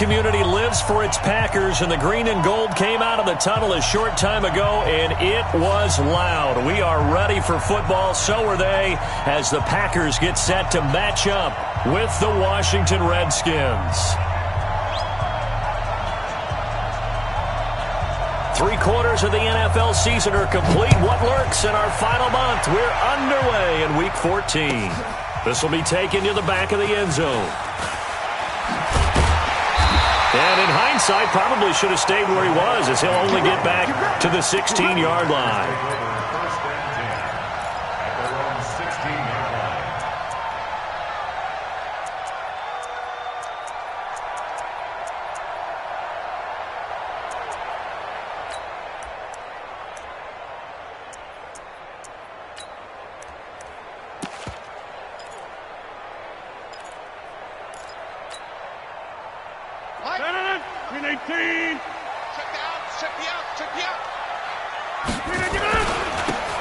community lives for its Packers, and the green and gold came out of the tunnel a short time ago, and it was loud. We are ready for football. So are they, as the Packers get set to match up with the Washington Redskins. 3/4 of the NFL season are complete. What lurks in our final month? We're underway in Week 14. This will be taken to the back of the end zone. And in hindsight, probably should have stayed where he was, as he'll only get back to the 16-yard line.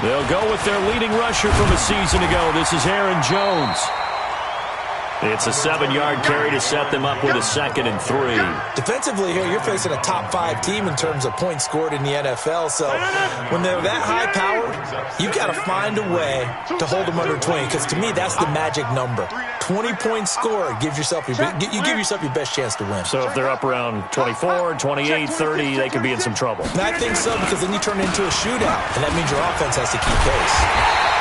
They'll go with their leading rusher from a season ago. This is Aaron Jones. It's a 7-yard carry to set them up with a 2nd and 3. Defensively here, you're facing a top-5 team in terms of points scored in the NFL. So when they're that high-powered, you've got to find a way to hold them under 20. Because to me, that's the magic number. 20 points scored gives yourself you give yourself your best chance to win. So if they're up around 24, 28, 30, they could be in some trouble. And I think so, because then you turn it into a shootout, and that means your offense has to keep pace.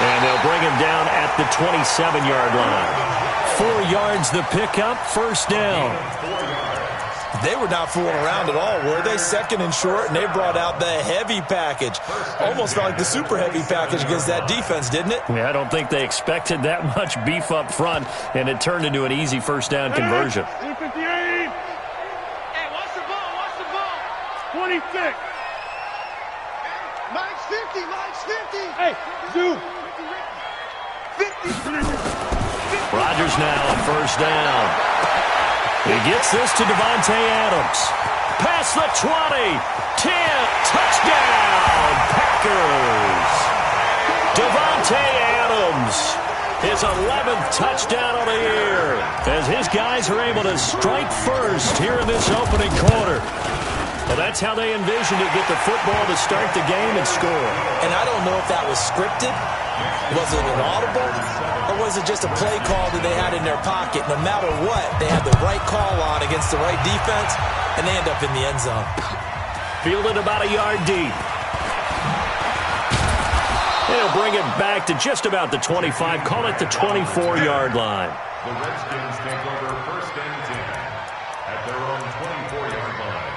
And they'll bring him down at the 27-yard line. 4 yards the pickup, first down. They were not fooling around at all, were they? 2nd and short, and they brought out the heavy package. Almost felt like the super heavy package against that defense, didn't it? Yeah, I don't think they expected that much beef up front, and it turned into an easy first down conversion. Hey, watch the ball, watch the ball. 26. Mike's 50, Mike's 50. Hey, zoom. 50. Rodgers now on first down. He gets this to Davante Adams. Past the 20. 10. Touchdown, Packers. Davante Adams. His 11th touchdown of the year, as his guys are able to strike first here in this opening quarter. Well, that's how they envisioned it, get the football to start the game and score. And I don't know if that was scripted. Was it an audible? Or was it just a play call that they had in their pocket? No matter what, they had the right call on against the right defense, and they end up in the end zone. Fielded about a yard deep. They'll bring it back to just about the 25. Call it the 24-yard line. The Redskins take over first and 10 at their own 24-yard line.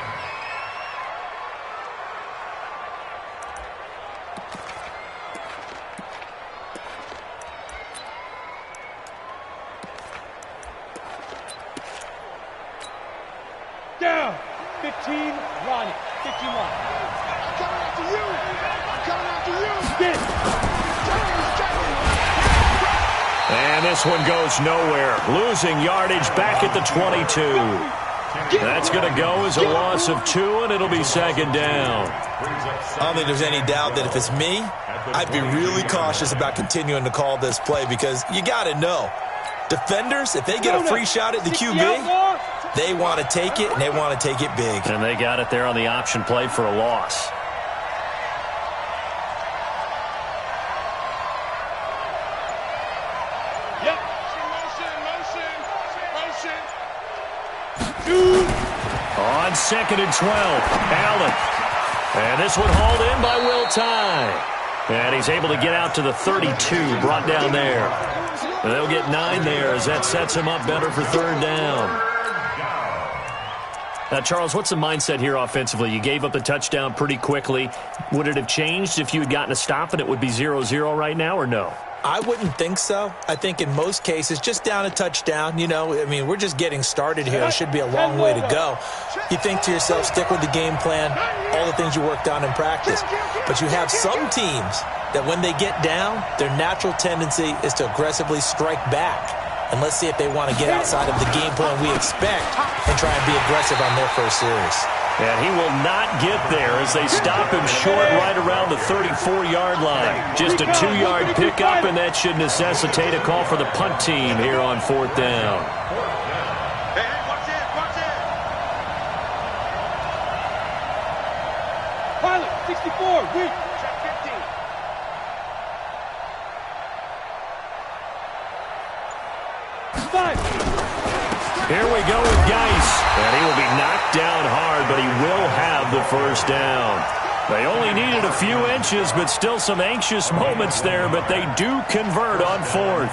Down. 15, Ronnie. 15 line. I'm coming after you. I'm coming after you. Get. And this one goes nowhere. Losing yardage back at the 22. That's going to go as a loss of 2, and it'll be 2nd down. I don't think there's any doubt that if it's me, I'd be really cautious about continuing to call this play, because you got to know, defenders, if they get a free shot at the QB, they want to take it, and they want to take it big. And they got it there on the option play for a loss. Yep. Motion. On 2nd and 12, Allen. And this one hauled in by Will Tye. And he's able to get out to the 32, brought down there. And they'll get 9 there, as that sets him up better for 3rd down. Now, Charles, what's the mindset here offensively? You gave up the touchdown pretty quickly. Would it have changed if you had gotten a stop and it would be 0-0 right now, or no? I wouldn't think so. I think in most cases, just down a touchdown, you know, I mean, we're just getting started here. It should be a long way to go. You think to yourself, stick with the game plan, all the things you worked on in practice. But you have some teams that when they get down, their natural tendency is to aggressively strike back. And let's see if they want to get outside of the game plan we expect and try and be aggressive on their first series. And he will not get there as they stop him short right around the 34-yard line. Just a 2-yard pickup, and that should necessitate a call for the punt team here on 4th down. Pilot, 64, weak. Check 15. Here we go with Geis. And he will be knocked down hard, but he will have the first down. They only needed a few inches, but still some anxious moments there, but they do convert on fourth.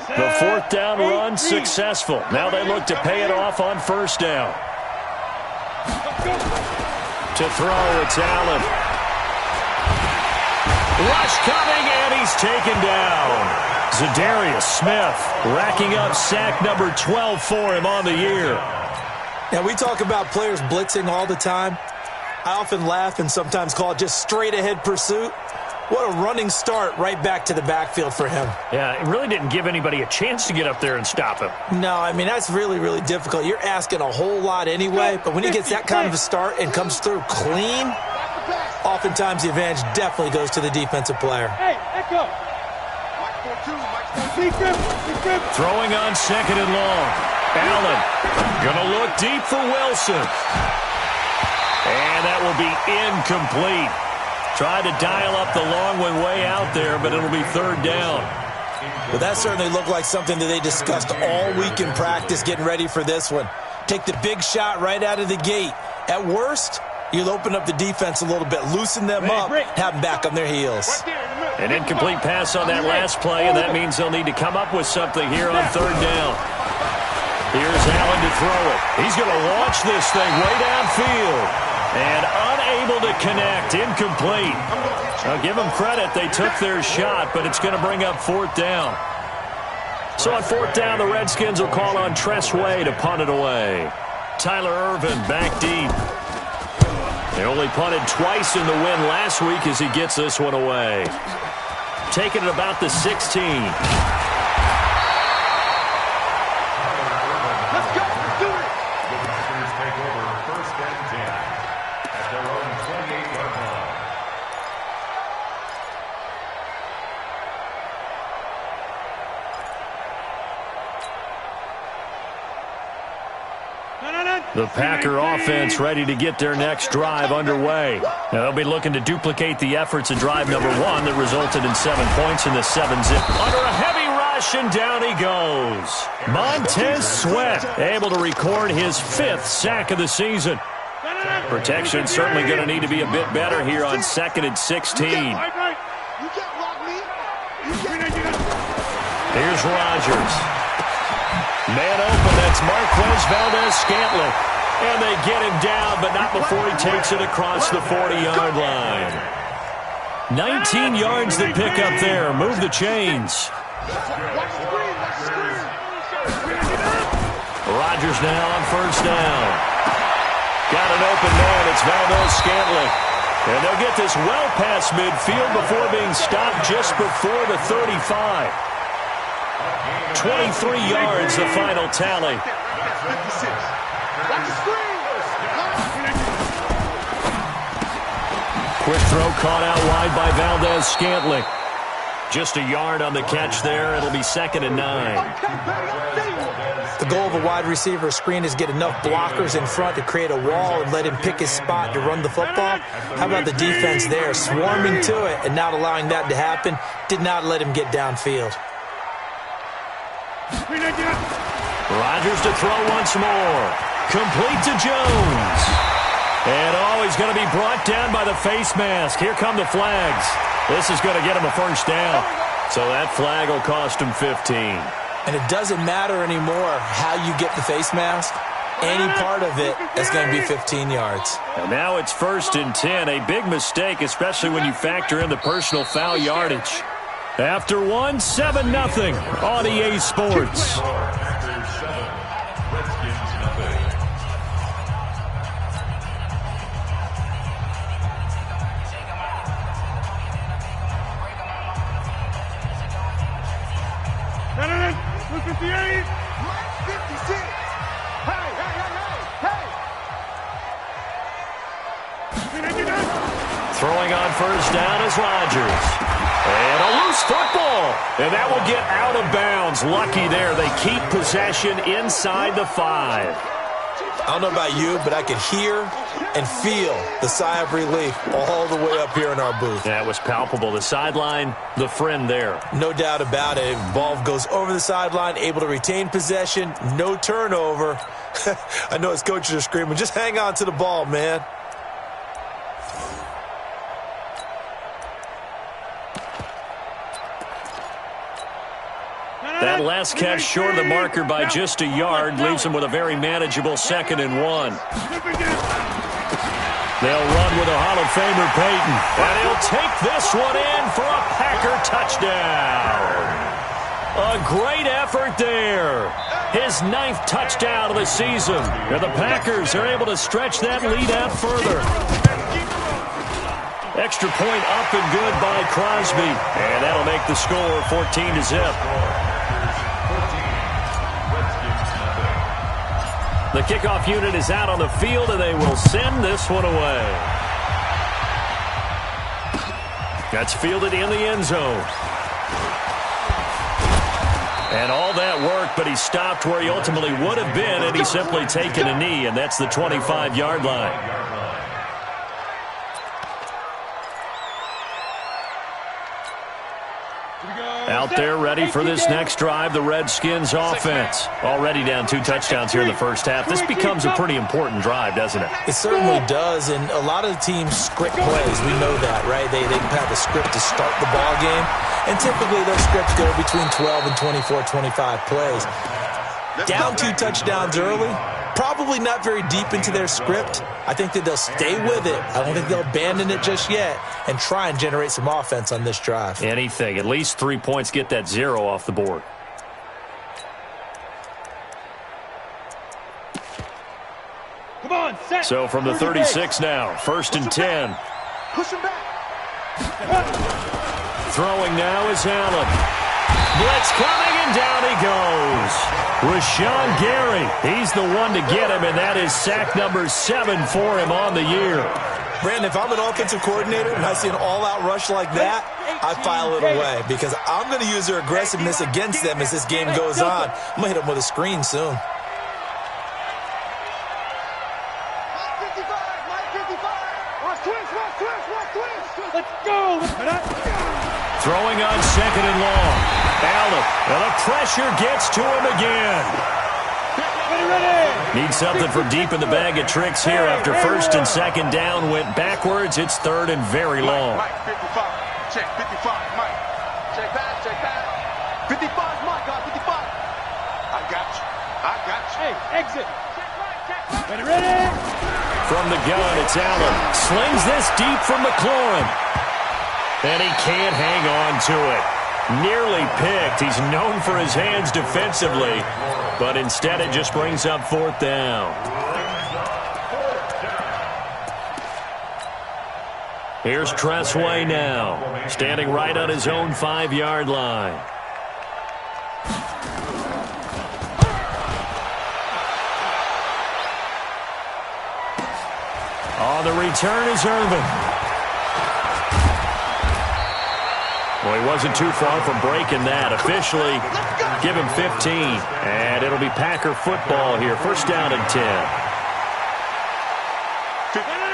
The fourth down run successful. Now they look to pay it off on first down. To throw, it's Allen. Rush coming, and he's taken down. Zadarius Smith racking up sack number 12 for him on the year. Now, we talk about players blitzing all the time. I often laugh and sometimes call it just straight-ahead pursuit. What a running start right back to the backfield for him. Yeah, it really didn't give anybody a chance to get up there and stop him. No, I mean, that's really, really difficult. You're asking a whole lot anyway, but when he gets that kind of a start and comes through clean, oftentimes the advantage definitely goes to the defensive player. Hey, echo. Throwing on second and long. Allen gonna look deep for Wilson. And that will be incomplete. Tried to dial up the long one way out there, but it'll be third down. Well, that certainly looked like something that they discussed all week in practice getting ready for this one. Take the big shot right out of the gate. At worst, you'll open up the defense a little bit, loosen them up, have them back on their heels. An incomplete pass on that last play, and that means they'll need to come up with something here on third down. Here's Allen to throw it. He's going to launch this thing way downfield. And unable to connect, incomplete. I'll give them credit, they took their shot, but it's going to bring up fourth down. So on fourth down, the Redskins will call on Tress Way to punt it away. Tyler Ervin back deep. They only punted twice in the win last week as he gets this one away. Taking it about the 16. The Packer offense ready to get their next drive underway. Now they'll be looking to duplicate the efforts in drive number 1 that resulted in 7 points in the 7-zip. Under a heavy rush, and down he goes. Montez Sweat able to record his 5th sack of the season. Protection certainly going to need to be a bit better here on 2nd and 16. Here's Rodgers. Man open, that's Marquez Valdes-Scantling. And they get him down, but not before he takes it across the 40-yard line. 19 yards to pick up there. Move the chains. Rodgers now on first down. Got an open man. It's Valdes-Scantling. And they'll get this well past midfield before being stopped just before the 35. 23 yards, the final tally. Quick throw caught out wide by Valdes-Scantling. Just a yard on the catch there. It'll be 2nd and 9. The goal of a wide receiver screen is get enough blockers in front to create a wall and let him pick his spot to run the football. How about the defense there, swarming to it and not allowing that to happen? Did not let him get downfield. Rodgers to throw once more. Complete to Jones. And he's going to be brought down by the face mask. Here come the flags. This is going to get him a first down. So that flag will cost him 15. And it doesn't matter anymore how you get the face mask. Any part of it is going to be 15 yards. And now it's 1st and 10. A big mistake, especially when you factor in the personal foul yardage. After 1, 7-0 on EA Sports. Throwing on first down is Rodgers. And a loose football. And that will get out of bounds. Lucky there. They keep possession inside the 5. I don't know about you, but I could hear and feel the sigh of relief all the way up here in our booth. That was palpable. The sideline, the friend there. No doubt about it. Ball goes over the sideline, able to retain possession, no turnover. I know his coaches are screaming, just hang on to the ball, man. That last catch short of the marker by just a yard leaves him with a very manageable 2nd and 1. They'll run with a Hall of Famer, Peyton. And he'll take this one in for a Packer touchdown. A great effort there. His 9th touchdown of the season. And the Packers are able to stretch that lead out further. Extra point up and good by Crosby. And that'll make the score 14-0. The kickoff unit is out on the field, and they will send this one away. That's fielded in the end zone. And all that work, but he stopped where he ultimately would have been, and he's simply taken a knee, and that's the 25-yard line. Out there ready for this next drive, the Redskins offense. Already down 2 touchdowns here in the first half. This becomes a pretty important drive, doesn't it? It certainly does, and a lot of the teams script plays. We know that, right? They have a script to start the ball game, and typically those scripts go between 12 and 24, 25 plays. Down 2 touchdowns early, probably not very deep into their script. I think that they'll stay with it. I don't think they'll abandon it just yet and try and generate some offense on this drive. Anything. At least 3 points, get that 0 off the board. Come on, set. So from the 36 now, 1st and 10. Push him back. Throwing now is Allen. Blitz coming, and down he goes. Rashawn Gary, he's the one to get him, and that is sack number 7 for him on the year. Brandon, if I'm an offensive coordinator and I see an all-out rush like that, I file it away because I'm going to use their aggressiveness against them as this game goes on. I'm going to hit them with a screen soon. Let's go. Throwing on 2nd and long. Allen, and the pressure gets to him again. Need something from deep in the bag of tricks here after 1st and 2nd down went backwards. It's 3rd and very long. Mike, 55. Check 55, Mike. Check back, check back. 55, Mike, 55. I got you. Hey, exit. Ready. From the gun, it's Allen. Slings this deep from McLaurin. And he can't hang on to it. Nearly picked. He's known for his hands defensively, but instead it just brings up 4th down. Here's Tressway now, standing right on his own 5-yard line. On the return is Irvin. Well, he wasn't too far from breaking that. Officially, give him 15. And it'll be Packer football here. 1st down and 10.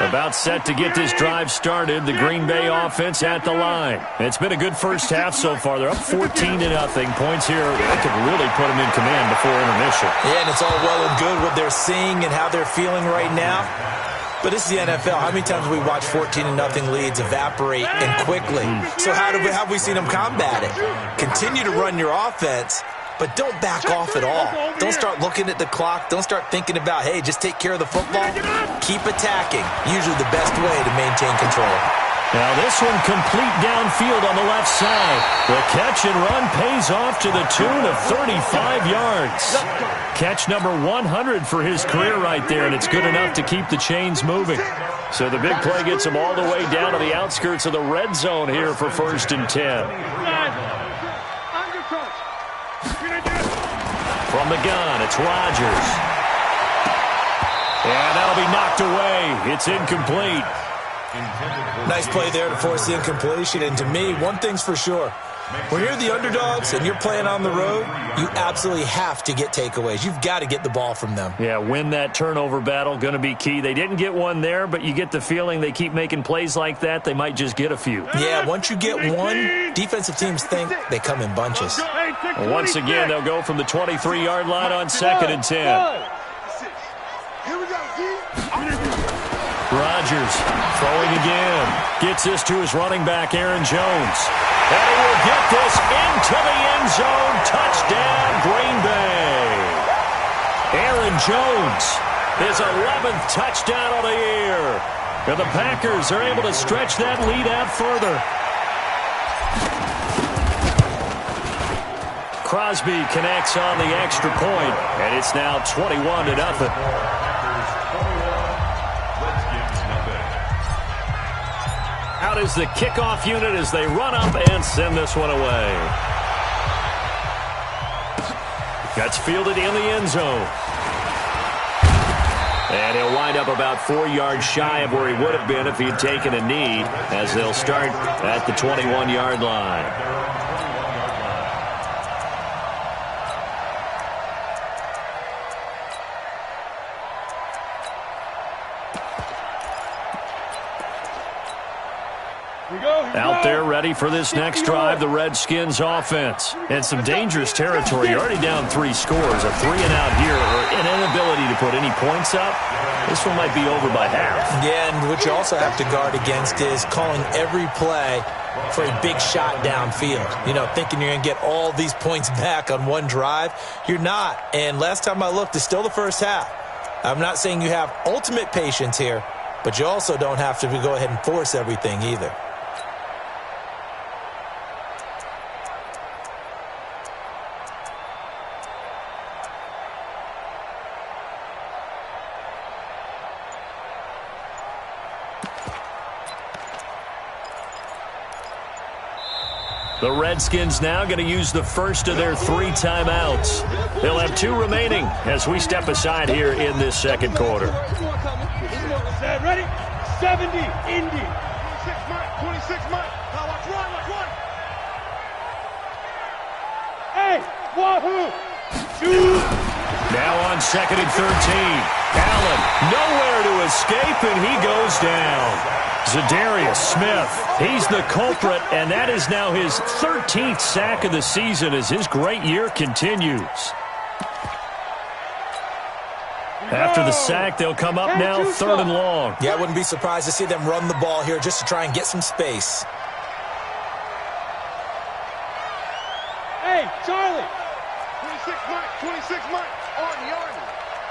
About set to get this drive started. The Green Bay offense at the line. It's been a good first half so far. They're up 14-0. Points here that could really put them in command before intermission. Yeah, and it's all well and good what they're seeing and how they're feeling right now. But this is the NFL. How many times have we watched 14-0 leads evaporate and quickly? So how have we seen them combat it? Continue to run your offense, but don't back off at all. Don't start looking at the clock. Don't start thinking about, hey, just take care of the football. Keep attacking. Usually the best way to maintain control. Now this one complete downfield on the left side. The catch and run pays off to the tune of 35 yards. Catch number 100 for his career right there, and it's good enough to keep the chains moving. So the big play gets him all the way down to the outskirts of the red zone here for 1st and 10. From the gun, it's Rodgers. And that'll be knocked away. It's incomplete. Nice play there to force the incompletion. And to me, one thing's for sure. When you're the underdogs and you're playing on the road, you absolutely have to get takeaways. You've got to get the ball from them. Yeah, win that turnover battle, going to be key. They didn't get one there, but you get the feeling they keep making plays like that, they might just get a few. Yeah, once you get one, defensive teams think they come in bunches. Well, once again, they'll go from the 23-yard line on 2nd and 10. Here we go, D. Rodgers throwing again. Gets this to his running back, Aaron Jones. And he will get this into the end zone. Touchdown, Green Bay. Aaron Jones, his 11th touchdown of the year. And the Packers are able to stretch that lead out further. Crosby connects on the extra point, and it's now 21-0. Out is the kickoff unit as they run up and send this one away. That's fielded in the end zone. And he'll wind up about 4 yards shy of where he would have been if he'd taken a knee, as they'll start at the 21-yard line. Out there ready for this next drive, the Redskins offense. And some dangerous territory. You're already down 3 scores. A 3-and-out here, or an inability to put any points up. This one might be over by half. Yeah, and what you also have to guard against is calling every play for a big shot downfield. You know, thinking you're going to get all these points back on one drive. You're not. And last time I looked, it's still the first half. I'm not saying you have ultimate patience here, but you also don't have to go ahead and force everything either. The Redskins now going to use the first of their 3 timeouts. They'll have 2 remaining as we step aside here in this second quarter. Ready? 70, Indy. 26 Mike. Now watch run. Hey, wahoo! Shoot! Now on 2nd and 13. Allen nowhere to escape, and he goes down. Zadarius Smith, he's the culprit, and that is now his 13th sack of the season as his great year continues. After the sack, they'll come up now 3rd and long. Yeah, I wouldn't be surprised to see them run the ball here just to try and get some space. Hey, Charlie! 26 Mike.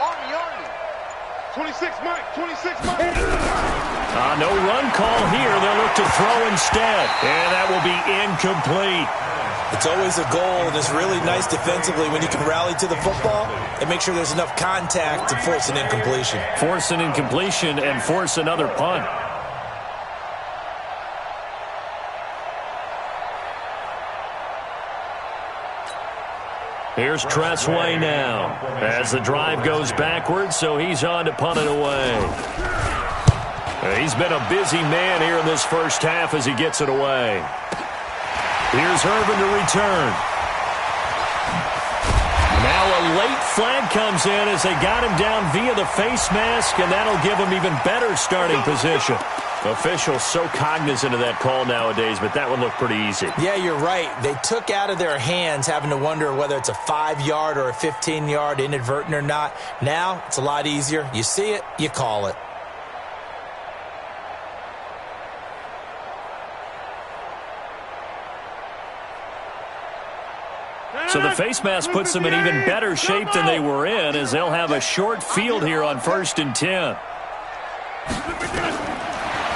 Army. 26 Mike. No run call here. They'll look to throw instead. And that will be incomplete. It's always a goal, and it's really nice defensively when you can rally to the football and make sure there's enough contact to force an incompletion. Force an incompletion and force another punt. Here's Tressway now as the drive goes backwards, so he's on to punt it away. He's been a busy man here in this first half as he gets it away. Here's Irvin to return. Now a late flag comes in as they got him down via the face mask, and that'll give him even better starting position. Officials so cognizant of that call nowadays, but that one looked pretty easy. Yeah, you're right. They took out of their hands having to wonder whether it's a 5-yard or a 15-yard inadvertent or not. Now it's a lot easier. You see it, you call it. So the face mask puts them in even better shape than they were in, as they'll have a short field here on 1st and 10.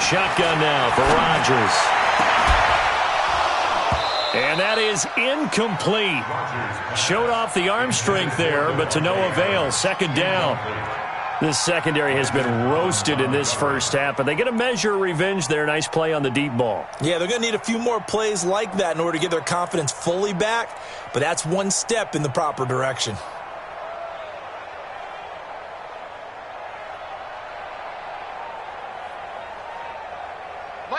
Shotgun now for Rodgers. And that is incomplete. Showed off the arm strength there, but to no avail. 2nd down. This secondary has been roasted in this first half, but they get a measure of revenge there. Nice play on the deep ball. Yeah, they're going to need a few more plays like that in order to get their confidence fully back, but that's one step in the proper direction.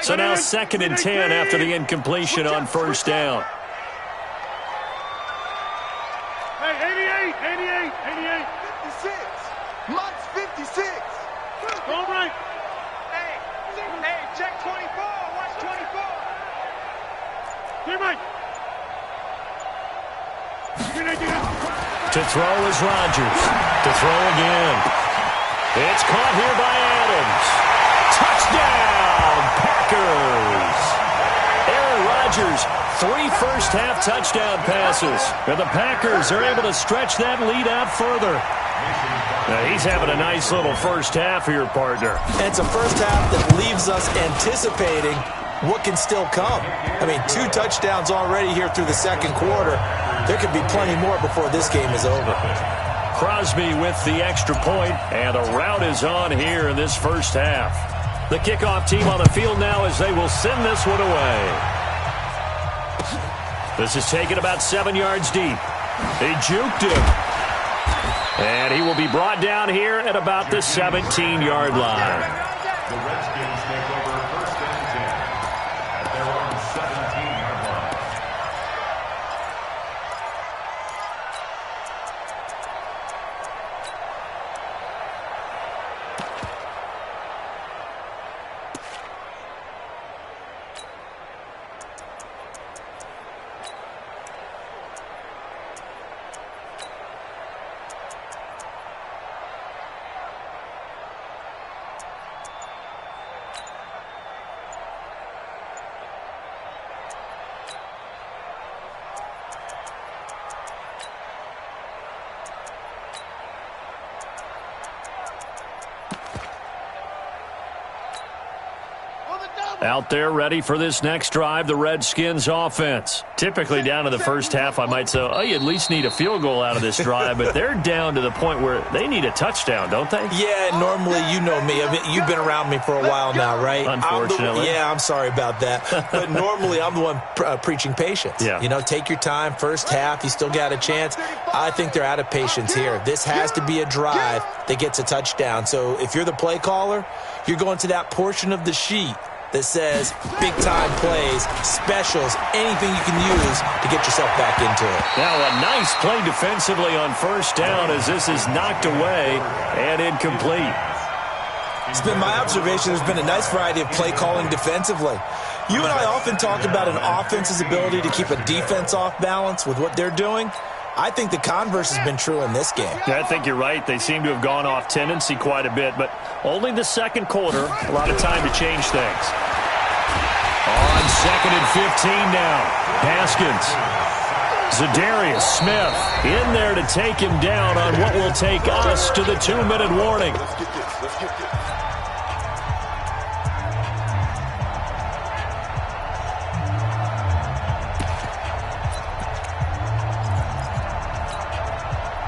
So now 2nd and 10 after the incompletion on first down. Hey, 88. 56. Mike's 56. Go right. Hey, check 24. Watch 24. Here, Mike. To throw is Rodgers. To throw again. It's caught here by Adams. Touchdown, Packers. Aaron Rodgers, 3 first-half touchdown passes. And the Packers are able to stretch that lead out further. Now, he's having a nice little first half here, partner. And it's a first half that leaves us anticipating what can still come. I mean, 2 touchdowns already here through the second quarter. There could be plenty more before this game is over. Crosby with the extra point, and a rout is on here in this first half. The kickoff team on the field now as they will send this one away. This is taken about 7 yards deep. He juked him. And he will be brought down here at about the 17-yard line. The Redskins take over first and 10 at their own 17-yard line. Out there ready for this next drive, the Redskins offense. Typically down to the first half, I might say, oh, you at least need a field goal out of this drive, but they're down to the point where they need a touchdown, don't they? Yeah, normally, you know me. I mean, you've been around me for a while now, right? Unfortunately. I'm sorry about that. But normally, I'm the one preaching patience. Yeah. You know, take your time. First half, you still got a chance. I think they're out of patience here. This has to be a drive that gets a touchdown. So if you're the play caller, you're going to that portion of the sheet that says big-time plays, specials, anything you can use to get yourself back into it. Now a nice play defensively on first down as this is knocked away and incomplete. It's been my observation there's been a nice variety of play calling defensively. You and I often talk about an offense's ability to keep a defense off balance with what they're doing. I think the converse has been true in this game. Yeah, I think you're right. They seem to have gone off tendency quite a bit, but only the second quarter, a lot of time to change things. On 2nd and 15 now, Haskins. Zadarius Smith in there to take him down on what will take us to the 2-minute warning. Let's get this.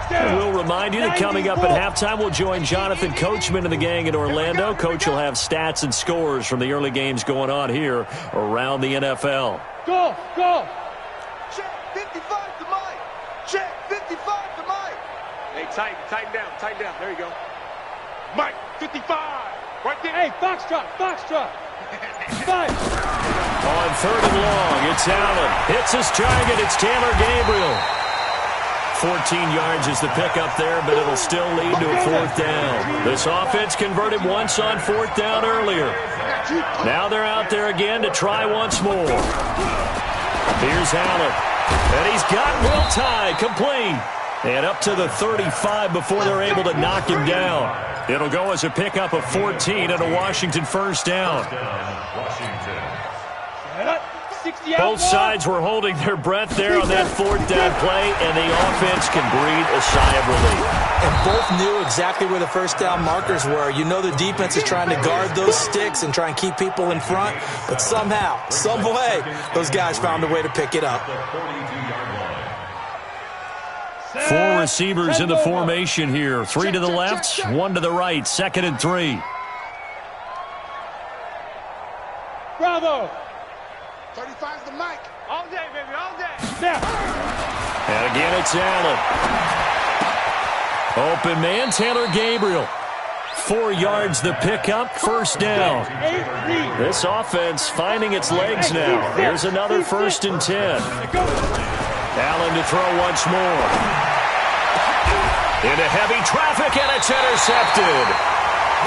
We'll remind you that coming up at halftime, we'll join Jonathan Coachman and the gang in Orlando. Coach will have stats and scores from the early games going on here around the NFL. Go! Check 55 to Mike. Check 55 to Mike. Hey, tighten down. There you go. Mike, 55. Right there. Hey, Foxtrot. 5. On 3rd and long, it's Allen. Hits his target. It's Taylor Gabriel. 14 yards is the pickup there, but it'll still lead to a 4th down. This offense converted once on 4th down earlier. Now they're out there again to try once more. Here's Allen. And he's got Will Tye complete. And up to the 35 before they're able to knock him down. It'll go as a pickup of 14 and a Washington first down. Both sides were holding their breath there on that 4th down play, and the offense can breathe a sigh of relief. And both knew exactly where the first down markers were. You know the defense is trying to guard those sticks and try and keep people in front, but somehow, some way, those guys found a way to pick it up. 4 receivers in the formation here. 3 to the left, 1 to the right. 2nd and 3. Bravo! 35's the Mike. All day, baby, all day. Now. And again, it's Allen. Open man, Taylor Gabriel. 4 yards the pickup, first down. This offense finding its legs now. Here's another 1st and 10. Allen to throw once more. Into heavy traffic, and it's intercepted.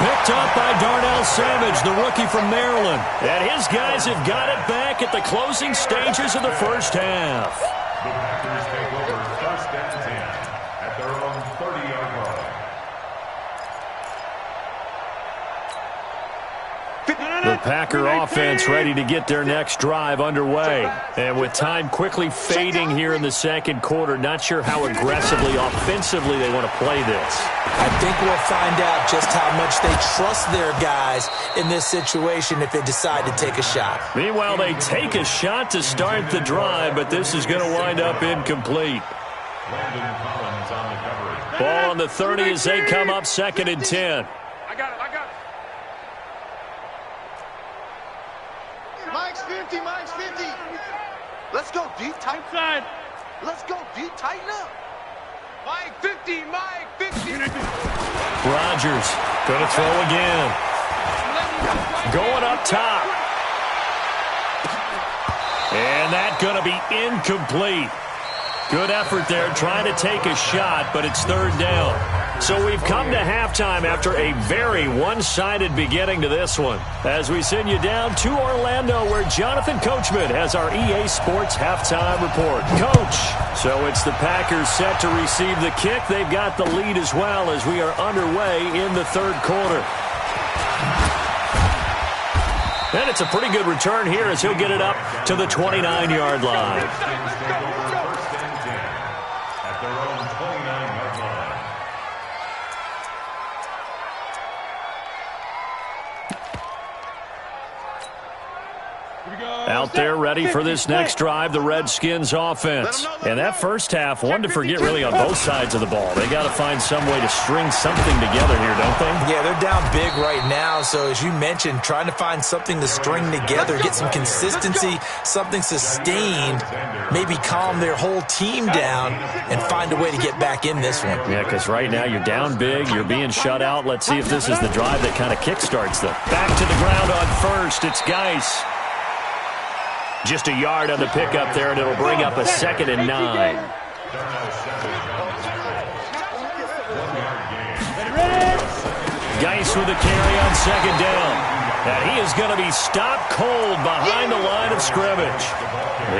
Picked up by Darnell Savage, the rookie from Maryland. And his guys have got it back at the closing stages of the first half. The Packers take over 1st and 10 at their own 30-yard line. The Packer offense ready to get their next drive underway. And with time quickly fading here in the second quarter, not sure how aggressively, offensively they want to play this. I think we'll find out just how much they trust their guys in this situation if they decide to take a shot. Meanwhile, they take a shot to start the drive, but this is going to wind up incomplete. Landon Collins on the coverage. Ball on the 30 as they come up 2nd and 10. I got it. Mike's 50, Mike's 50. Let's go, D. Tighten Side. Let's go, D. Tighten up. Mike 50, Mike 50. Rodgers going to throw again. Going up top. And that going to be incomplete. Good effort there trying to take a shot, but it's 3rd down. So we've come to halftime after a very one-sided beginning to this one. As we send you down to Orlando, where Jonathan Coachman has our EA Sports halftime report. Coach, so it's the Packers set to receive the kick. They've got the lead as well as we are underway in the 3rd quarter. And it's a pretty good return here as he'll get it up to the 29-yard line. Out there ready for this next drive, the Redskins offense. And that first half, one to forget really on both sides of the ball. They got to find some way to string something together here, don't they? Yeah, they're down big right now. So as you mentioned, trying to find something to string together, get some consistency, something sustained, maybe calm their whole team down and find a way to get back in this one. Yeah, because right now you're down big, you're being shut out. Let's see if this is the drive that kind of kickstarts them. Back to the ground on first, it's Geis. Just a yard on the pickup there, and it'll bring up a 2nd and 9. Geis with a carry on 2nd down. And he is going to be stopped cold behind the line of scrimmage.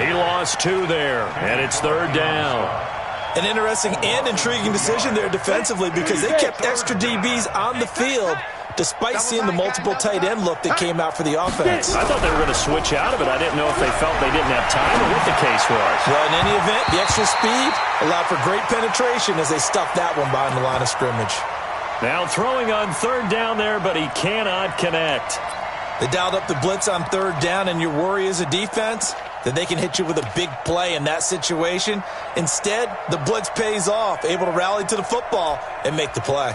He lost 2 there, and it's 3rd down. An interesting and intriguing decision there defensively because they kept extra DBs on the field despite seeing the multiple tight end look that came out for the offense. I thought they were going to switch out of it. I didn't know if they felt they didn't have time or what the case was. Well, in any event, the extra speed allowed for great penetration as they stuffed that one behind the line of scrimmage. Now throwing on 3rd down there, but he cannot connect. They dialed up the blitz on 3rd down, and your worry as a defense that they can hit you with a big play in that situation. Instead, the blitz pays off, able to rally to the football and make the play.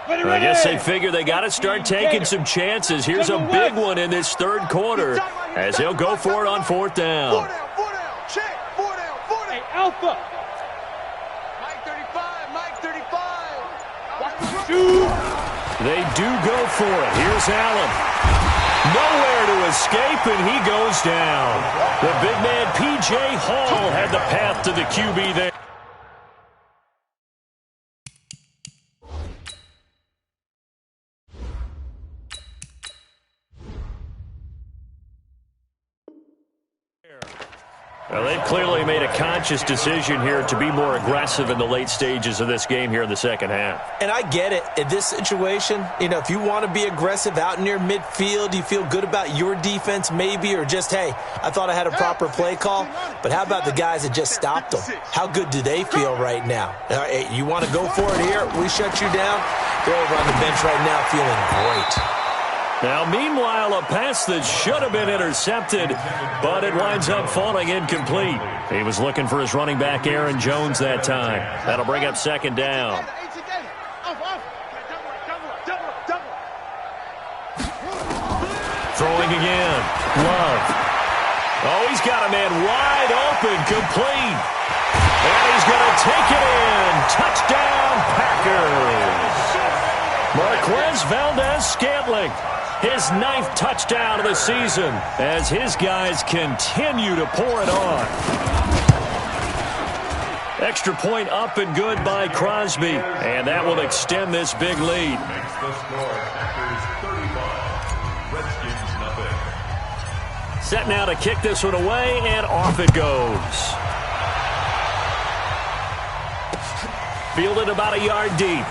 I guess they figure they got to start taking some chances. Here's a big one in this 3rd quarter as he'll go for it on 4th down. 4 down, check, 4 down, 4 down. Hey, Alpha. Mike 35, Mike 35. Watch the shoot. They do go for it. Here's Allen. Nowhere to escape, and he goes down. The big man, P.J. Hall, had the path to the QB there. Well, they've clearly made a conscious decision here to be more aggressive in the late stages of this game here in the 2nd half. And I get it. In this situation, if you want to be aggressive out near midfield, you feel good about your defense maybe, or just, hey, I thought I had a proper play call. But how about the guys that just stopped them? How good do they feel right now? Hey, you want to go for it here? We shut you down? They're over on the bench right now feeling great. Now, meanwhile, a pass that should have been intercepted, but it winds up falling incomplete. He was looking for his running back, Aaron Jones, that time. That'll bring up 2nd down. Throwing again. Love. Oh, he's got a man wide open, complete. And he's going to take it in. Touchdown, Packers. Marquez Valdes-Scantling, his 9th touchdown of the season as his guys continue to pour it on. Extra point up and good by Crosby, and that will extend this big lead. Makes the score Packers 35, Redskins nothing. Set now to kick this one away, and off it goes. Fielded about a yard deep.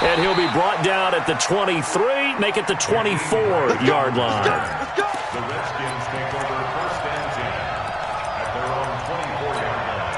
And he'll be brought down at the 23, make it the 24-yard line. The Redskins take over first and 10 at their own 24-yard line.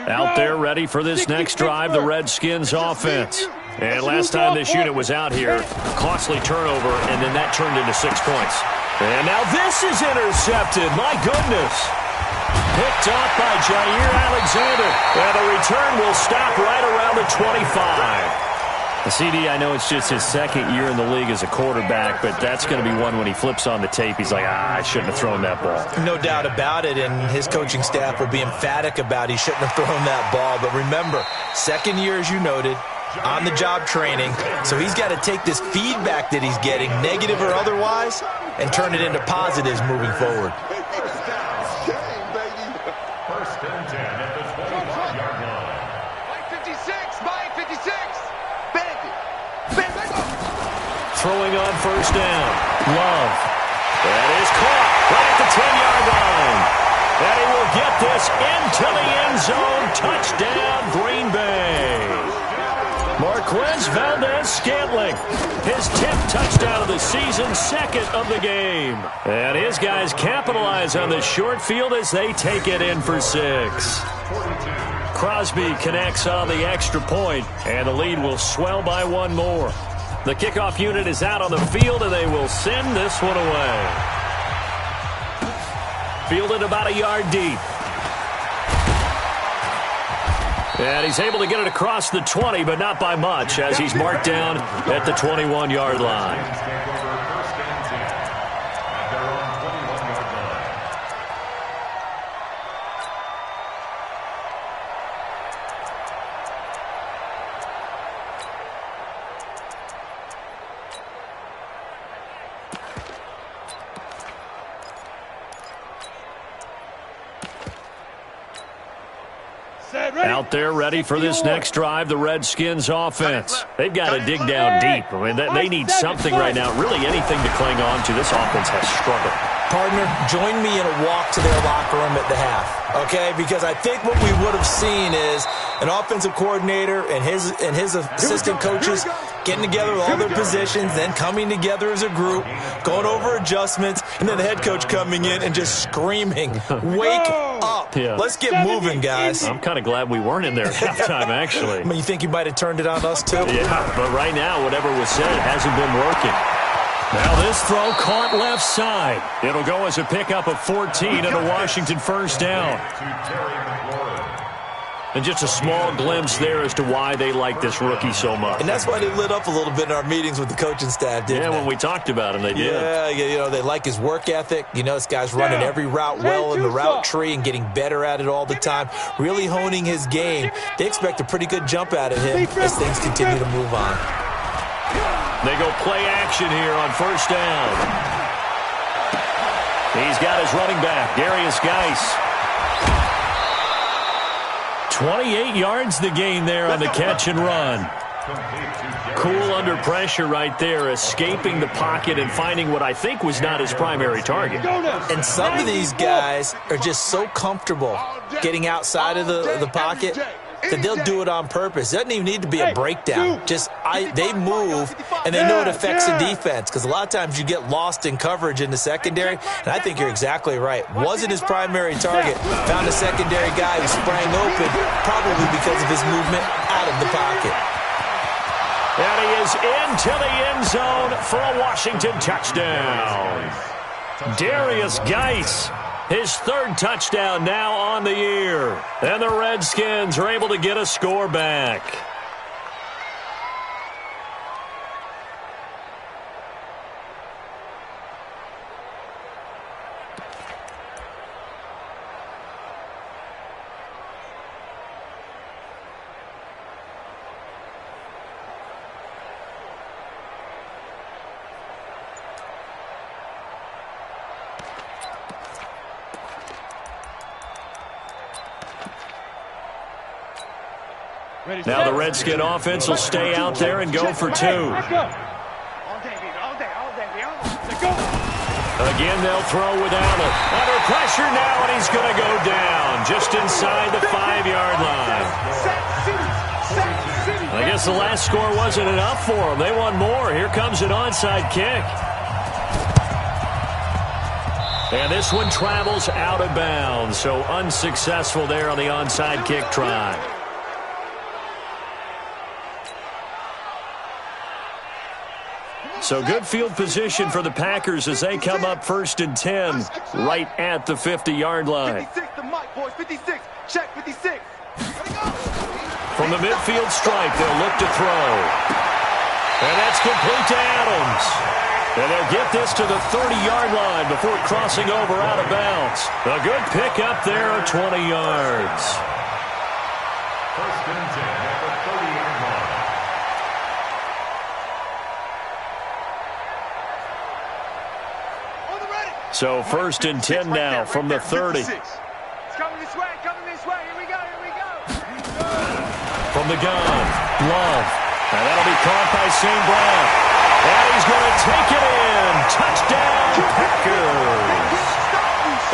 Out there ready for this next drive, the Redskins offense. And last time this unit was out here, costly turnover, and then that turned into 6 points. And now this is intercepted. My goodness. Picked up by Jair Alexander. And the return will stop right around the 25. The CD, I know it's just his 2nd year in the league as a quarterback, but that's going to be one when he flips on the tape. He's like, I shouldn't have thrown that ball. No doubt about it, and his coaching staff will be emphatic about he shouldn't have thrown that ball. But remember, 2nd year, as you noted, on-the-job training, so he's got to take this feedback that he's getting, negative or otherwise, and turn it into positives moving forward. First and 10 at the 25-yard line. Mike 56, Mike 56. Throwing on first down. Love. That is caught right at the 10-yard line. And he will get this into the end zone. Touchdown, Green Bay. Marquez Valdes-Scantling, his 10th touchdown of the season, 2nd of the game. And his guys capitalize on the short field as they take it in for 6. Crosby connects on the extra point, and the lead will swell by 1 more. The kickoff unit is out on the field, and they will send this one away. Fielded about a yard deep. And he's able to get it across the 20, but not by much, as he's marked down at the 21-yard line. Out there ready for this next drive, the Redskins offense. They've got to dig down deep. I mean, they need something right now, really anything to cling on to. This offense has struggled. Partner, join me in a walk to their locker room at the half, okay? Because I think what we would have seen is an offensive coordinator and his assistant coaches getting together with all their positions, then coming together as a group, going over adjustments, and then the head coach coming in and just screaming, wake up. Yeah. Let's get moving, guys. I'm kind of glad we weren't in there at halftime, actually. I mean, you think he might have turned it on us, too? Yeah, but right now, whatever was said hasn't been working. Now this throw caught left side. It'll go as a pickup of 14 and a Washington first down. And just a small glimpse there as to why they like this rookie so much. And that's why they lit up a little bit in our meetings with the coaching staff, didn't they? Yeah, when we talked about him, they did. Yeah, you know, they like his work ethic. You know, this guy's running every route well in the route tree and getting better at it all the time, really honing his game. They expect a pretty good jump out of him as things continue to move on. They go play action here on first down. He's got his running back, Darius Geis. 28 yards the gain there on the catch and run. Cool under pressure right there, escaping the pocket and finding what I think was not his primary target. And some of these guys are just so comfortable getting outside of the pocket that they'll do it on purpose. It doesn't even need to be a breakdown. They move, and they know it affects the defense, because a lot of times you get lost in coverage in the secondary, and I think you're exactly right. Wasn't his primary target. Found a secondary guy who sprang open, probably because of his movement out of the pocket. And he is into the end zone for a Washington touchdown. Darius Geis, his third touchdown now on the year. And the Redskins are able to get a score back. Now the Redskin offense will stay out there and go for two. Again, they'll throw with Allen. Under pressure now, and he's going to go down just inside the 5-yard line. I guess the last score wasn't enough for them. They want more. Here comes an onside kick. And this one travels out of bounds, so unsuccessful there on the onside kick try. So good field position for the Packers as they come up 1st and 10 right at the 50-yard line. 56 to Mike, boys. 56. Check 56. From the midfield stripe, they'll look to throw. And that's complete to Adams. And they'll get this to the 30-yard line before crossing over out of bounds. A good pick up there of 20 yards. 1st and 10 at the 30-yard line. So 1st and 10 now from the 30. It's coming this way, Here we go. From the gun, Love. And that'll be caught by St. Brown. And he's going to take it in. Touchdown, Packers.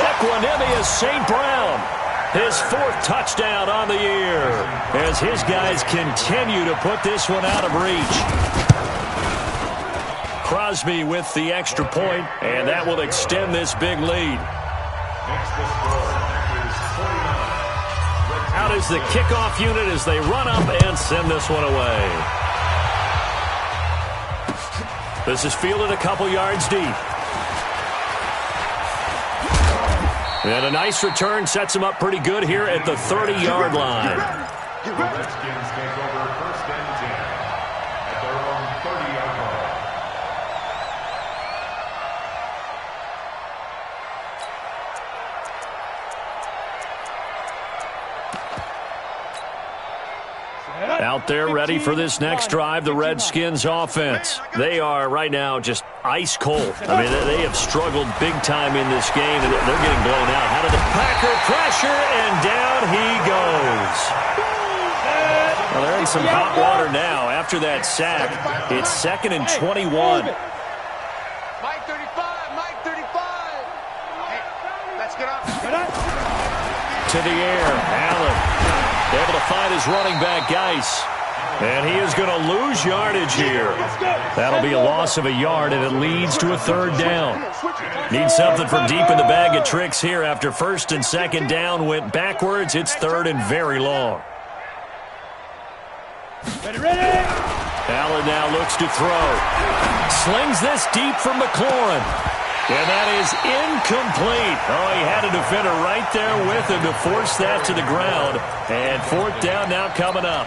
Equanimous St. Brown. His 4th touchdown on the year as his guys continue to put this one out of reach. Crosby with the extra point, and that will extend this big lead. Makes the score, Packers 49. Out is the kickoff unit as they run up and send this one away. This is fielded a couple yards deep. And a nice return sets him up pretty good here at the 30-yard line. The Redskins take over 1st and 10 at their own 30-yard line. Out there ready for this next drive, the Redskins offense. They are right now just ice cold. I mean, they have struggled big time in this game, and they're getting blown out. How did the Packer pressure, and down he goes. Well, they're in some hot water now after that sack. It's 2nd and 21. Mike 35. Hey, let's get up. To the air, Allen. Able to find his running back, Geis. And he is going to lose yardage here. That'll be a loss of a yard, and it leads to a 3rd down. Need something from deep in the bag of tricks here after 1st and 2nd down went backwards. It's 3rd and very long. Ready? Allen now looks to throw. Slings this deep from McLaurin. And that is incomplete. Oh, he had a defender right there with him to force that to the ground. And 4th down now coming up.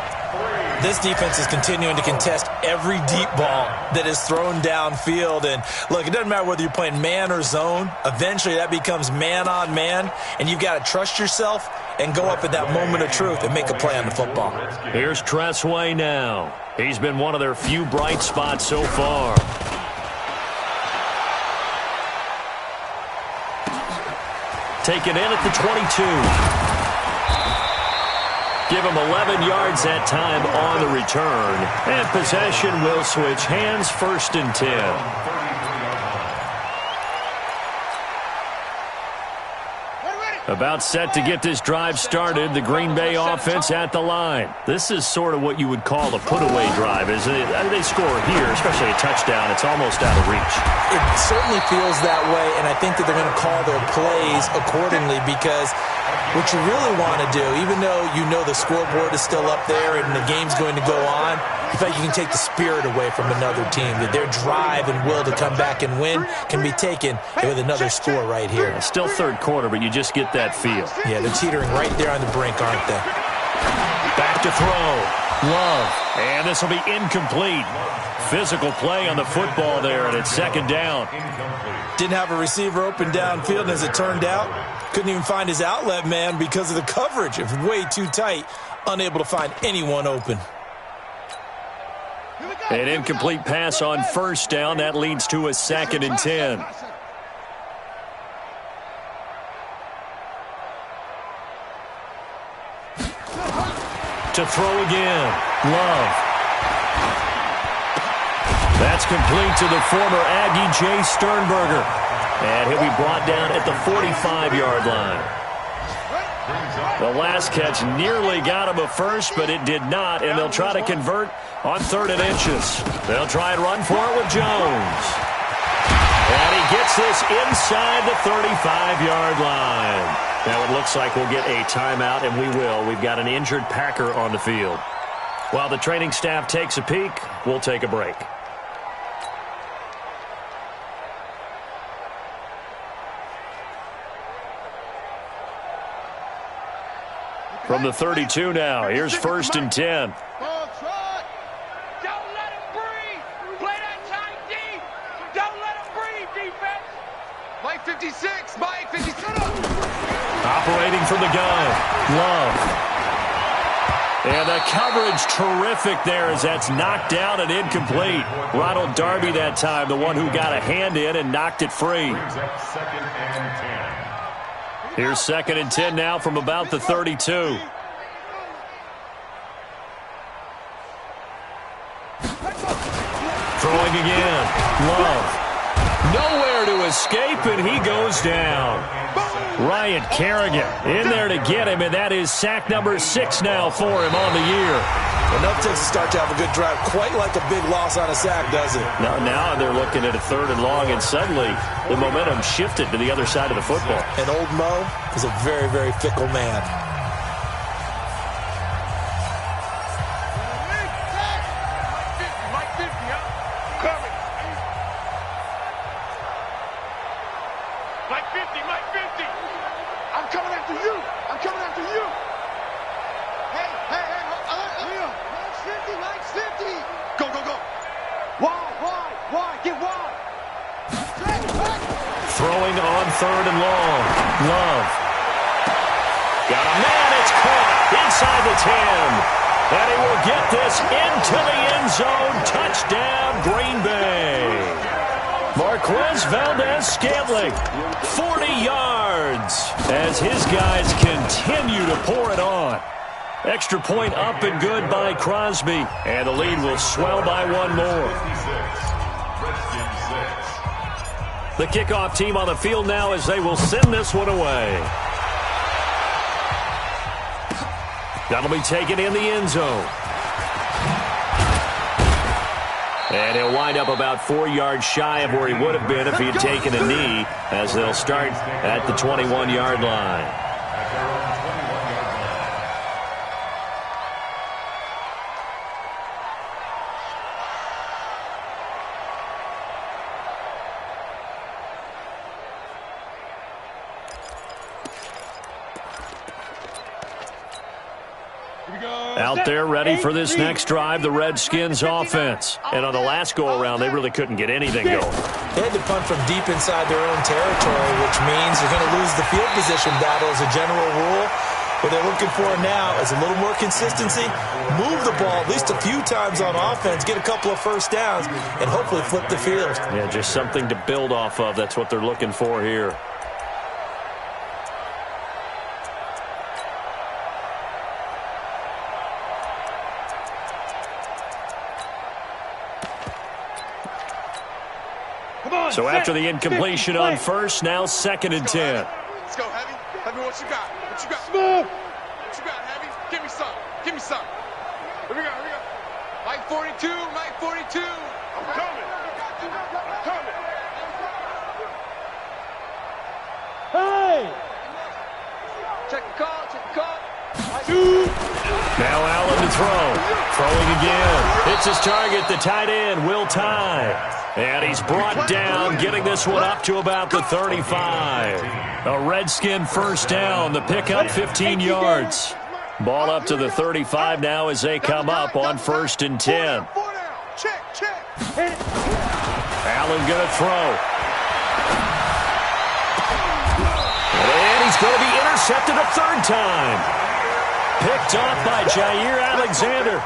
This defense is continuing to contest every deep ball that is thrown downfield. And look, it doesn't matter whether you're playing man or zone. Eventually that becomes man on man. And you've got to trust yourself and go up at that moment of truth and make a play on the football. Here's Tressway now. He's been one of their few bright spots so far. Taken in at the 22. Give him 11 yards that time on the return. And possession will switch hands, 1st and 10. Ready. About set to get this drive started, the Green Bay offense at the line. This is sort of what you would call a put-away drive, isn't it? They score here, especially a touchdown. It's almost out of reach. It certainly feels that way, and I think that they're going to call their plays accordingly because what you really want to do, even though you know the scoreboard is still up there and the game's going to go on, in fact, you can take the spirit away from another team. That their drive and will to come back and win can be taken with another score right here. It's still third quarter, but you just get that feel. Yeah, they're teetering right there on the brink, aren't they? Back to throw. Love. And this will be incomplete. Physical play on the football there, and it's second down. Didn't have a receiver open downfield, and as it turned out, couldn't even find his outlet man because of the coverage. It was way too tight, unable to find anyone open. An incomplete pass on first down. That leads to a 2nd and 10. To throw again. Love. That's complete to the former Aggie, Jay Sternberger. And he'll be brought down at the 45-yard line. The last catch nearly got him a first, but it did not, and they'll try to convert on 3rd and inches. They'll try and run for it with Jones. And he gets this inside the 35-yard line. Now it looks like we'll get a timeout, and we will. We've got an injured Packer on the field. While the training staff takes a peek, we'll take a break. From the 32 now, here's 1st and 10. Don't let him breathe. Play that tight deep. Don't let him breathe, defense. Mike 56. Mike 56. Operating from the gun. Love. And the coverage terrific there as that's knocked down and incomplete. Ronald Darby that time, the one who got a hand in and knocked it free. Here's 2nd and 10 now from about the 32. Throwing again. Love. Nowhere to escape, and he goes down. Ryan Kerrigan in there to get him, and that is sack number 6 now for him on the year. Enough to start to have a good drive, quite like a big loss on a sack, does it? Now they're looking at a 3rd and long, and suddenly the momentum shifted to the other side of the football. And old Mo is a very, very fickle man. Mike 50, huh? Cover. Mike 50, Mike 50. I'm coming after you. I'm coming after you. Hey. Leo. Mike 50. Go. Wide. Get wide. Throwing on 3rd and long. Love. Got a man. It's caught inside the 10. And he will get this into the end zone. Touchdown, Green Bay. Marquez Valdez-Scantling, 40 yards as his guys continue to pour it on. Extra point up and good by Crosby, and the lead will swell by 1 more. The kickoff team on the field now as they will send this one away. That'll be taken in the end zone. And he'll wind up about 4 yards shy of where he would have been if he had taken a knee, as they'll start at the 21-yard line. Out there ready for this next drive, the Redskins offense. And on the last go-around, they really couldn't get anything going. They had to punt from deep inside their own territory, which means they're going to lose the field position battle as a general rule. What they're looking for now is a little more consistency, move the ball at least a few times on offense, get a couple of first downs, and hopefully flip the field. Yeah, just something to build off of. That's what they're looking for here. So after the incompletion on first, now 2nd and 10. Let's go, Heavy. Heavy, what you got? What you got? Smooth. What you got, Heavy? Give me some. Give me some. Here we go. Here we go. Mike 42. Mike 42. I'm coming. I'm coming. Hey! Check the call. Check the call. Now Allen to throw. Throwing again. Hits his target, the tight end, Will Tye. And he's brought down, getting this one up to about the 35. A Redskin first down. The pickup 15 yards. Ball up to the 35 now as they come up on 1st and 10. Check, check. Allen going to throw. And he's going to be intercepted a 3rd time. Picked off by Jair Alexander.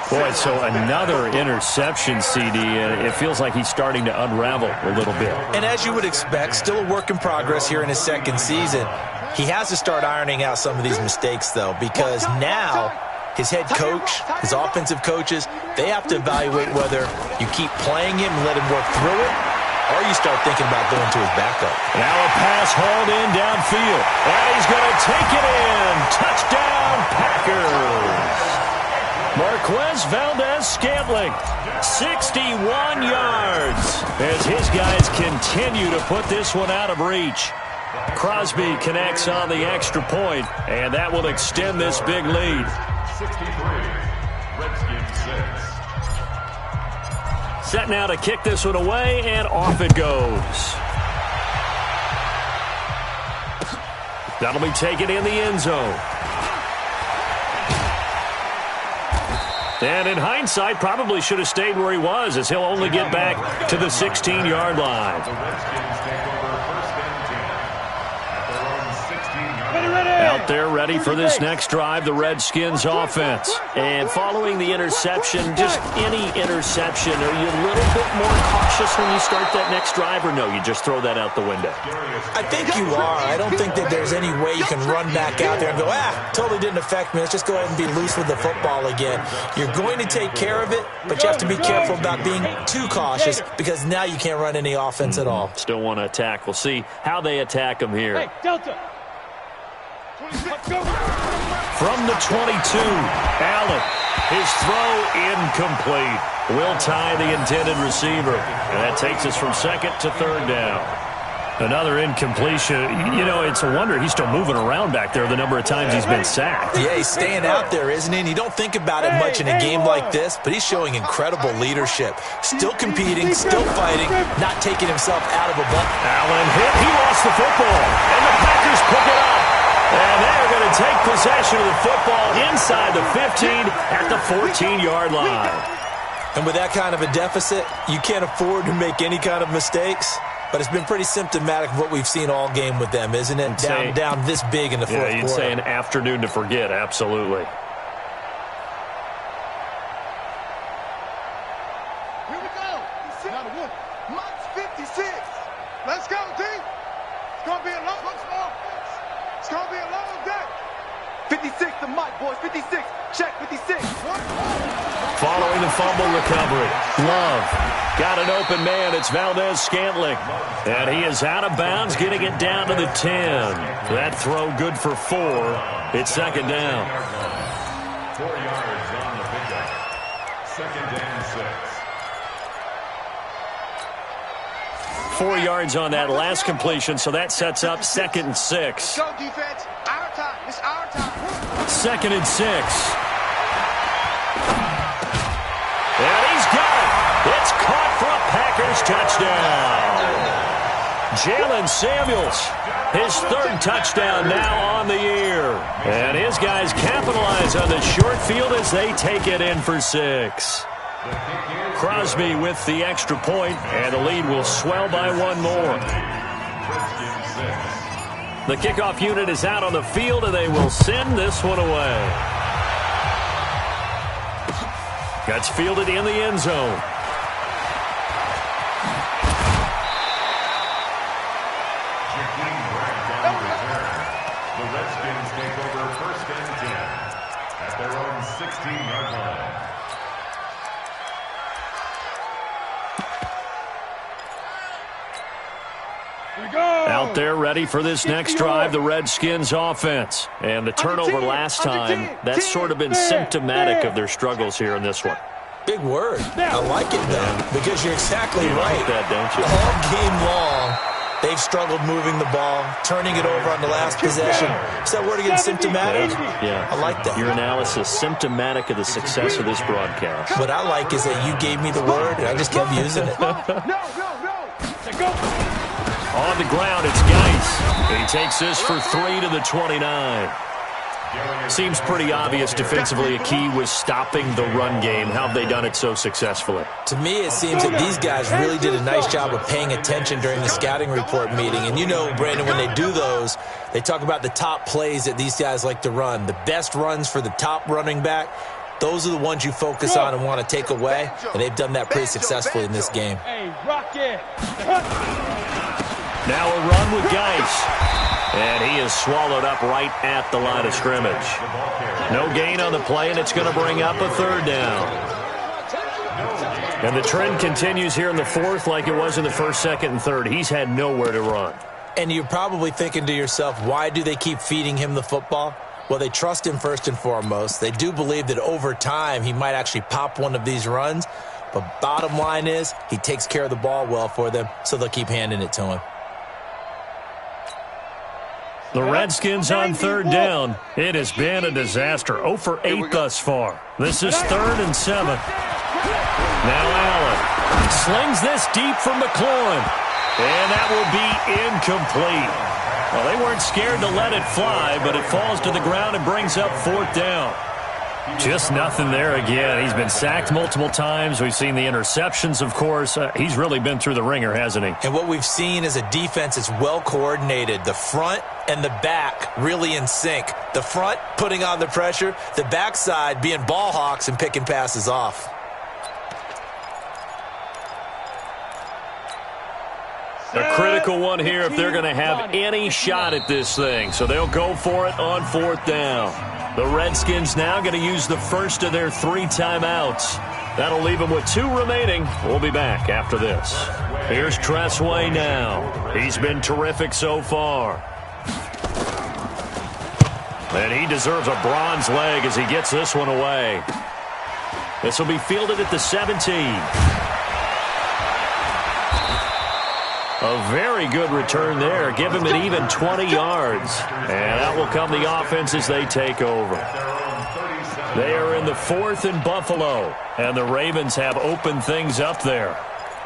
Boy, so another interception, CD, and it feels like he's starting to unravel a little bit. And as you would expect, still a work in progress here in his 2nd season. He has to start ironing out some of these mistakes, though, because now his head coach, his offensive coaches, they have to evaluate whether you keep playing him and let him work through it, or you start thinking about going to his backup. Now a pass hauled in downfield, and he's going to take it in. Touchdown, Packers. Marquez Valdez-Scantling, 61 yards, as his guys continue to put this one out of reach. Crosby connects on the extra point, and that will extend this big lead. 63, Redskins 6. Set now to kick this one away, and off it goes. That'll be taken in the end zone. And in hindsight, probably should have stayed where he was, as he'll only get back to the 16-yard line. The Redskins take over 1st and 10 at their own 16-yard line. Out there ready for this next drive, the Redskins offense. And following the interception, just any interception, are you a little bit more cautious when you start that next drive, or no, you just throw that out the window? I think you are. I don't think that there's any way you can run back out there and go, totally didn't affect me. Let's just go ahead and be loose with the football again. You're going to take care of it, but you have to be careful about being too cautious, because now you can't run any offense at all. Still want to attack. We'll see how they attack him here. Hey, Delta. From the 22, Allen. His throw incomplete. Will Tye the intended receiver. And that takes us from 2nd to 3rd down. Another incompletion. You know, it's a wonder he's still moving around back there the number of times he's been sacked. Yeah, he's staying out there, isn't he? And you don't think about it much in a game like this, but he's showing incredible leadership. Still competing, still fighting, not taking himself out of a bucket. Allen hit. He lost the football. And the Packers pick it up. And they're going to take possession of the football inside the 15 at the 14-yard line. And with that kind of a deficit, you can't afford to make any kind of mistakes. But it's been pretty symptomatic of what we've seen all game with them, isn't it? Down this big in the fourth quarter. Yeah, you'd say an afternoon to forget, absolutely. Here we go. Mike's 56. Let's go, D. It's going to be a long It's going to be a long day. 56 to Mike, boys. 56. Check 56. Following the fumble recovery, Love got an open man. It's Valdez-Scantling. And he is out of bounds, getting it down to the 10. That throw good for 4. It's 2nd down. 4 yards on the pickup. 2nd and 6. 4 yards on that last completion, so that sets up 2nd and 6. Go, defense. Our time. It's our time. 2nd and 6. And he's got it. It's caught for a Packers touchdown. Jalen Samuels, his 3rd touchdown now on the year. And his guys capitalize on the short field as they take it in for 6. Crosby with the extra point, and the lead will swell by 1 more. The kickoff unit is out on the field, and they will send this one away. That's fielded in the end zone. The Redskins take over 1st and 10 at their own 16-yard line. Out out there ready for this next drive, the Redskins offense. And the turnover last time, that's sort of been symptomatic of their struggles here in this one. Big word. I like it, though, because you're exactly right. Like that, don't you? All game long, they've struggled moving the ball, turning it over on the last possession. Is that word again, symptomatic? Yeah. I like that. Your analysis, symptomatic of the success of this broadcast. What I like is that you gave me the word, and I just kept using it. On the ground, it's Geis. He takes this for 3 to the 29. Seems pretty obvious defensively a key was stopping the run game. How have they done it so successfully? To me, it seems that these guys really did a nice job of paying attention during the scouting report meeting. And you know, Brandon, when they do those, they talk about the top plays that these guys like to run. The best runs for the top running back, those are the ones you focus on and want to take away. And they've done that pretty successfully in this game. Hey, rock it. Now a run with Geis. And he is swallowed up right at the line of scrimmage. No gain on the play, and it's going to bring up a 3rd down. And the trend continues here in the 4th like it was in the 1st, 2nd, and 3rd. He's had nowhere to run. And you're probably thinking to yourself, why do they keep feeding him the football? Well, they trust him first and foremost. They do believe that over time he might actually pop one of these runs. But bottom line is he takes care of the ball well for them, so they'll keep handing it to him. The Redskins on 3rd down. It has been a disaster. 0 for 8 thus far. This is 3rd and 7. Now Allen slings this deep for McLaurin. And that will be incomplete. Well, they weren't scared to let it fly, but it falls to the ground and brings up 4th down. Just nothing there again. He's been sacked multiple times. We've seen the interceptions, of course. He's really been through the ringer, hasn't he? And what we've seen is a defense that's well coordinated. The front and the back really in sync. The front putting on the pressure. The backside being ball hawks and picking passes off. A critical one here if they're going to have any shot at this thing. So they'll go for it on 4th down. The Redskins now going to use the first of their 3 timeouts. That'll leave them with 2 remaining. We'll be back after this. Here's Tressway now. He's been terrific so far. And he deserves a bronze leg as he gets this one away. This will be fielded at the 17. A very good return there. Give him an even 20 yards. And out will come the offense as they take over. They are in the 4th in Buffalo. And the Ravens have opened things up there.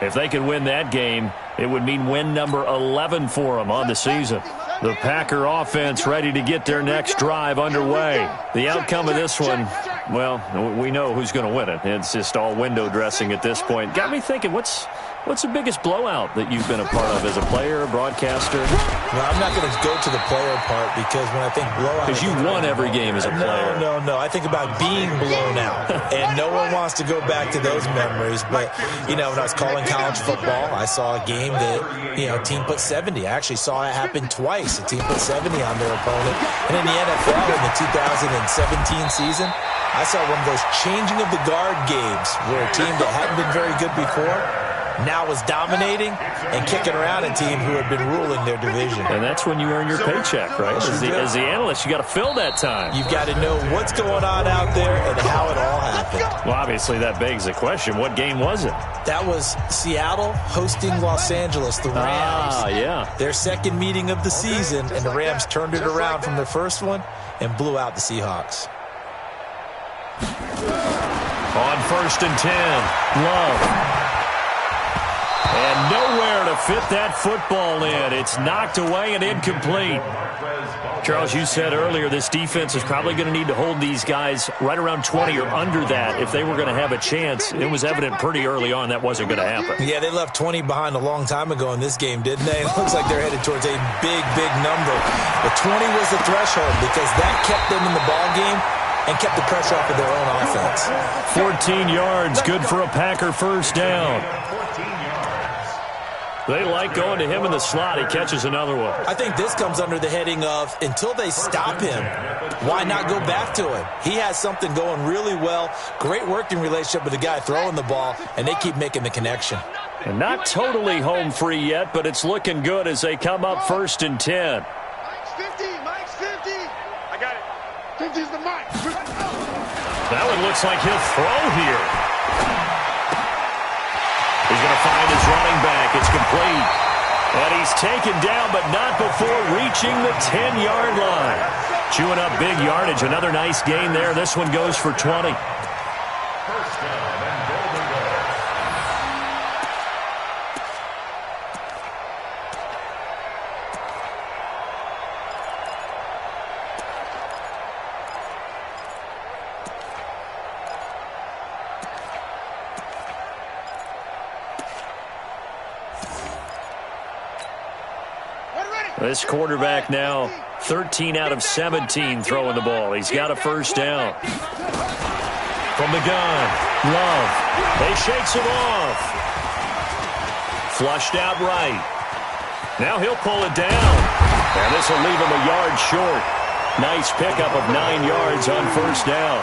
If they could win that game, it would mean win number 11 for them on the season. The Packer offense ready to get their next drive underway. The outcome of this one, well, we know who's going to win it. It's just all window dressing at this point. Got me thinking, what's the biggest blowout that you've been a part of as a player, a broadcaster? Well, I'm not going to go to the player part because when I think blowout... Because you won every game as a player. No. I think about being blown out. And no one wants to go back to those memories. But, you know, when I was calling college football, I saw a game that, you know, a team put 70. I actually saw it happen twice. A team put 70 on their opponent. And in the NFL in the 2017 season, I saw one of those changing of the guard games where a team that hadn't been very good before now was dominating and kicking around a team who had been ruling their division. And that's when you earn your paycheck, right? As the analyst, you got to fill that time. You've got to know what's going on out there and how it all happened. Well, obviously, that begs the question, what game was it? That was Seattle hosting Los Angeles, the Rams. Ah, yeah. Their second meeting of the season, and the Rams turned it around from their first one and blew out the Seahawks. On 1st and 10, Love. And nowhere to fit that football in. It's knocked away and incomplete. Charles, you said earlier this defense is probably going to need to hold these guys right around 20 or under that if they were going to have a chance. It was evident pretty early on that wasn't going to happen. Yeah, they left 20 behind a long time ago in this game, didn't they? It looks like they're headed towards a big number. But 20 was the threshold because that kept them in the ball game and kept the pressure off of their own offense. 14 yards, good for a Packer first down. They like going to him in the slot. He catches another one. I think this comes under the heading of until they stop him, why not go back to him? He has something going really well. Great working relationship with the guy throwing the ball, and they keep making the connection. And not totally home free yet, but it's looking good as they come up 1st and 10. Mike's 50. Mike's 50. I got it. 50 is the Mike. That one looks like he'll throw here. He's going to find his running back. It's complete. And he's taken down, but not before reaching the 10-yard line. Chewing up big yardage. Another nice gain there. This one goes for 20. First down and Golden Goal. This quarterback now 13 out of 17 throwing the ball. He's got a first down. From the gun, Love. They shakes it off. Flushed out right. Now he'll pull it down. And this will leave him a yard short. Nice pickup of 9 yards on first down.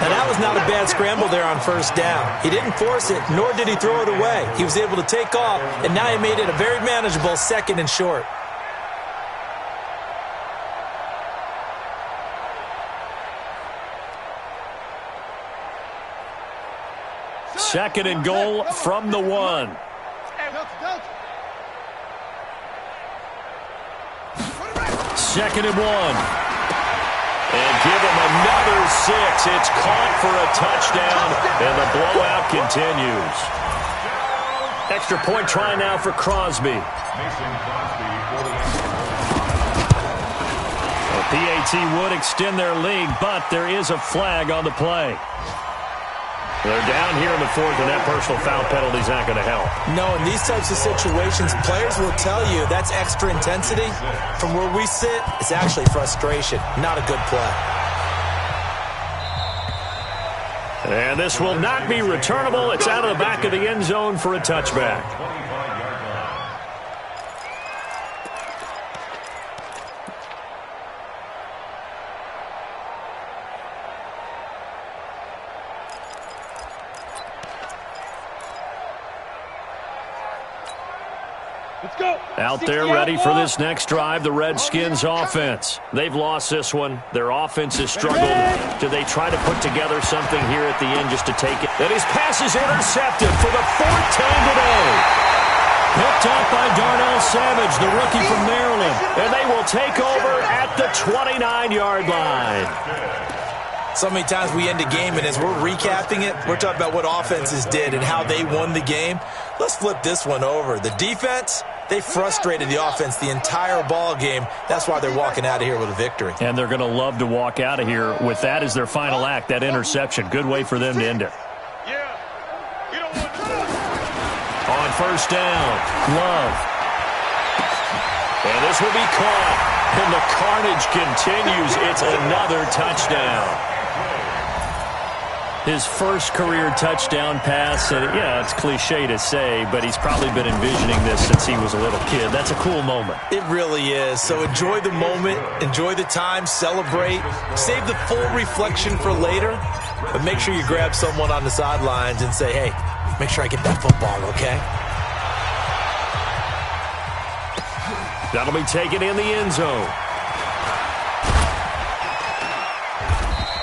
And that was not a bad scramble there on first down. He didn't force it, nor did he throw it away. He was able to take off, and now he made it a very manageable 2nd and short. Second and goal from the 1. Second and 1. And give him another 6. It's caught for a touchdown, and the blowout continues. Extra point try now for Crosby. Mason Crosby for the The PAT would extend their lead, but there is a flag on the play. They're down here in the 4th, and that personal foul penalty is not going to help. No, in these types of situations, players will tell you that's extra intensity. From where we sit, it's actually frustration, not a good play. And this will not be returnable. It's out of the back of the end zone for a touchback. 25-yard line. Let's go. Out there ready for this next drive, the Redskins offense. They've lost this one. Their offense has struggled. Do they try to put together something here at the end just to take it? And his pass is intercepted for the 4th time today. Picked up by Darnell Savage, the rookie from Maryland. And they will take over at the 29-yard line. So many times we end a game, and as we're recapping it, we're talking about what offenses did and how they won the game. Let's flip this one over. The defense, they frustrated the offense the entire ball game. That's why they're walking out of here with a victory. And they're going to love to walk out of here with that as their final act, that interception. Good way for them to end it. Yeah. You don't want to. On first down, Love. And this will be caught. And the carnage continues. It's another touchdown. His first career touchdown pass, and yeah, it's cliche to say, but he's probably been envisioning this since he was a little kid. That's a cool moment. It really is. So enjoy the moment, enjoy the time, celebrate, save the full reflection for later, but make sure you grab someone on the sidelines and say, hey, make sure I get that football, okay? That'll be taken in the end zone.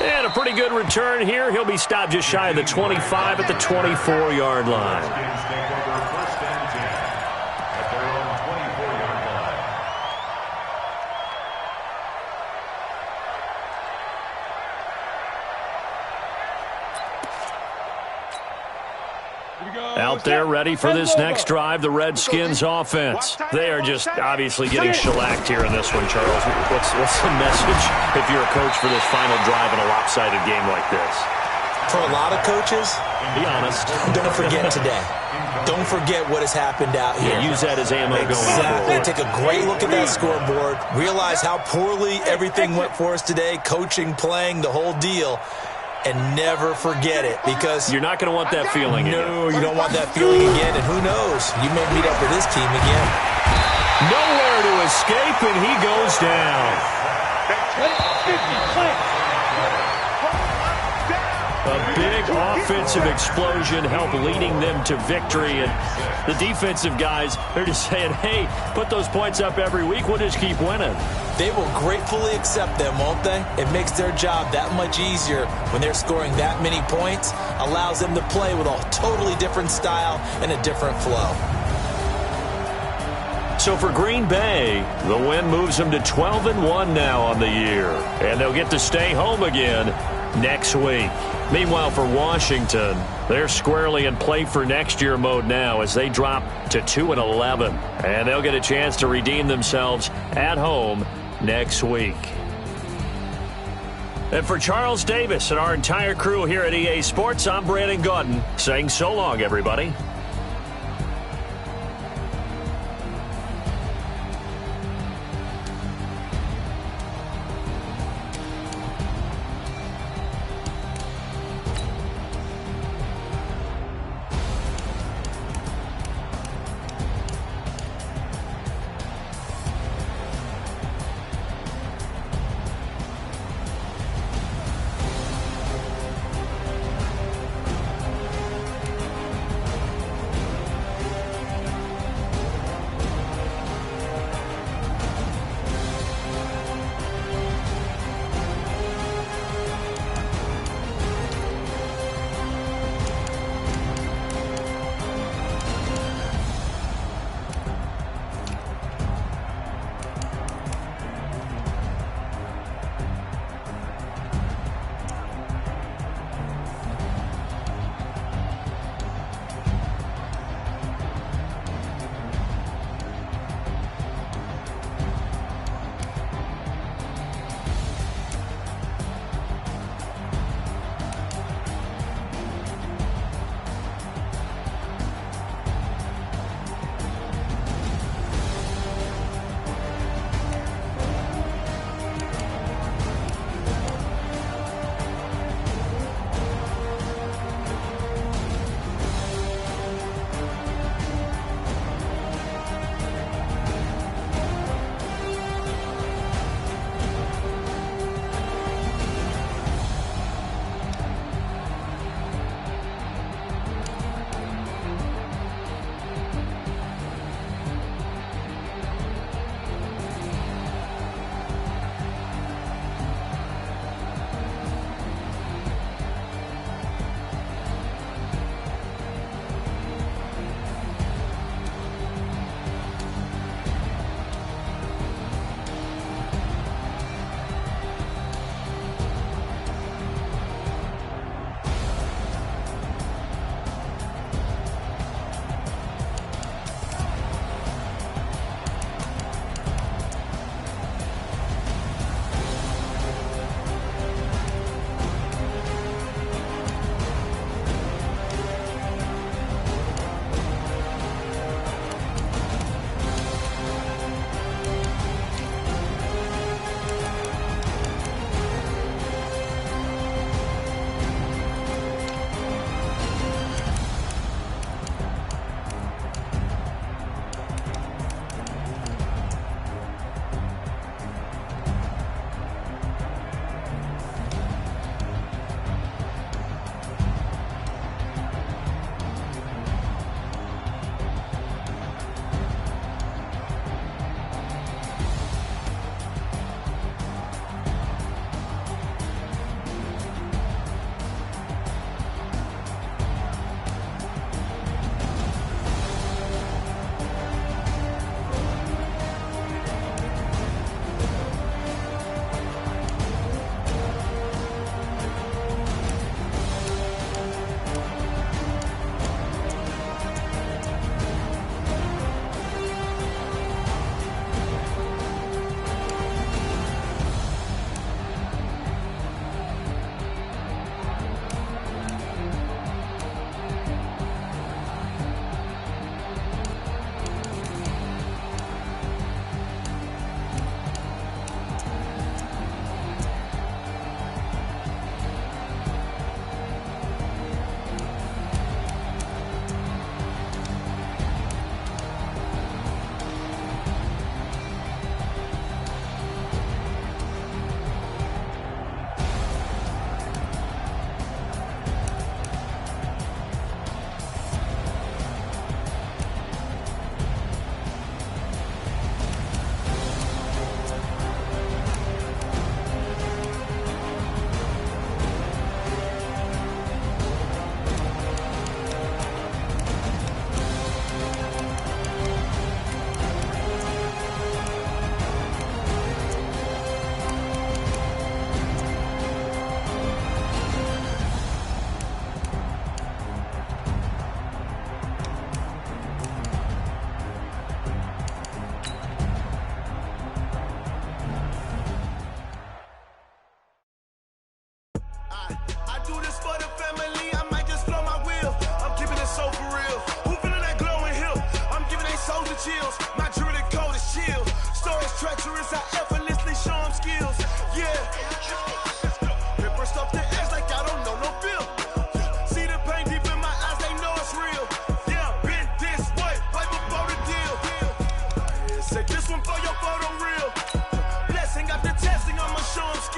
And a pretty good return here. He'll be stopped just shy of the 25 at the 24-yard line. Redskins take over 1st and 10 at their own 24-yard line. Out there ready for this next drive, the Redskins offense. They are just obviously getting shellacked here in this one, Charles. What's the message if you're a coach for this final drive in a lopsided game like this? For a lot of coaches, Be honest. don't forget today. Don't forget what has happened out here. Yeah, use that as ammo going Exactly. forward. Take a great look at that scoreboard. Realize how poorly everything went for us today, coaching, playing, the whole deal. And never forget it, because You're not going to want that feeling again. no, you don't want that feeling again. And who knows? You may meet up with this team again. Nowhere to escape, and he goes down. A big offensive explosion helped leading them to victory. And the defensive guys, they're just saying, hey, put those points up every week. We'll just keep winning. They will gratefully accept them, won't they? It makes their job that much easier when they're scoring that many points. Allows them to play with a totally different style and a different flow. So for Green Bay, the win moves them to 12-1 now on the year. And they'll get to stay home again next week. Meanwhile, for Washington, they're squarely in play for next year mode now as they drop to 2-11. And they'll get a chance to redeem themselves at home next week. And for Charles Davis and our entire crew here at EA Sports, I'm Brandon Gaudin saying so long, everybody.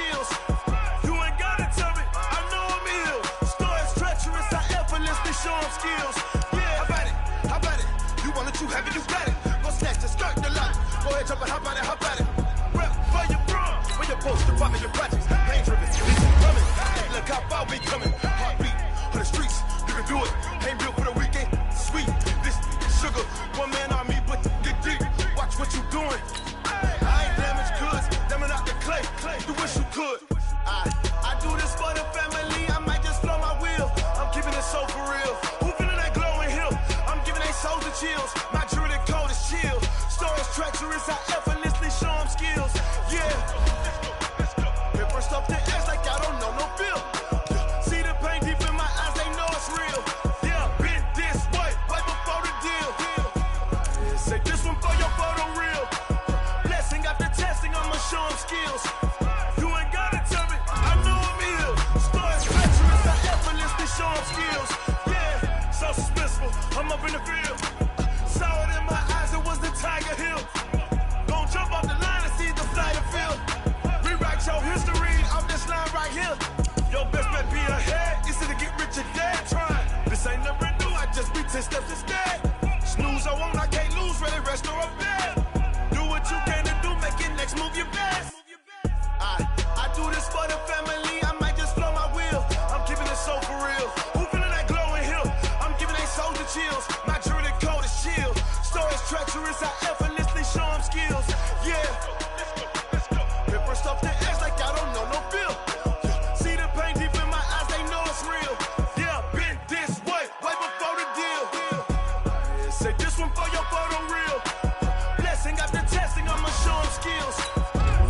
skills. You ain't gotta tell me, I know I'm ill. Stories treacherous, I effortlessly show them skills. Yeah, how about it? How about it? You want it too heavy, you got it. Go snatch the skirt, the lot. Go ahead, jump it, how about it? How about it? Rep for your bro, when you're supposed to pop in your projects. Pain driven, it's coming. Hey, look how far we coming. Heartbeat for the streets, you can do it. Ain't built for the weekend. Sweet, this sugar, one man army, but dig deep. Watch what you doing. I ain't damaged goods, damn it out the clay. You wish you could. I do this for the family. I might just blow my wheel. I'm keeping it so for real. Who feeling that glowing hill? I'm giving they souls the chills. My jewelry code is chill. Stories treacherous, I effortlessly show them skills. Yeah. Paper stuff the edge like I don't know no feel. See the pain deep in my eyes, they know it's real. Yeah, been this way, right before the deal. Say this one for your photo reel. Blessing after testing, I'ma show them skills. You ain't gotta tell me, I know I'm ill. Stories treacherous, I effortlessly show them skills. Yeah, so suspenseful, I'm up in the field. Saw it in my eyes, it was the Tiger Hill. Gon' jump off the line and see the flight of field. Rewrite your history off this line right here. Your best bet be ahead, easy to get rich or dead trying. This ain't never new, I just be 10 steps instead. Snooze I won't, I can't lose, ready, rest or a bed. Do what you can to do, make your next move your best. I do this for the family, I might just blow my wheel. I'm keeping it so for real. Who feeling that glowing hill? I'm giving they souls the chills. My jewelry code is chill. Stories treacherous, I effortlessly show them skills. Yeah. Paper stuff the edge like I don't know no feel. See the pain deep in my eyes, they know it's real. Yeah, been this way, way before the deal. Say this one for your photo reel. Blessing after testing, I'ma show them skills.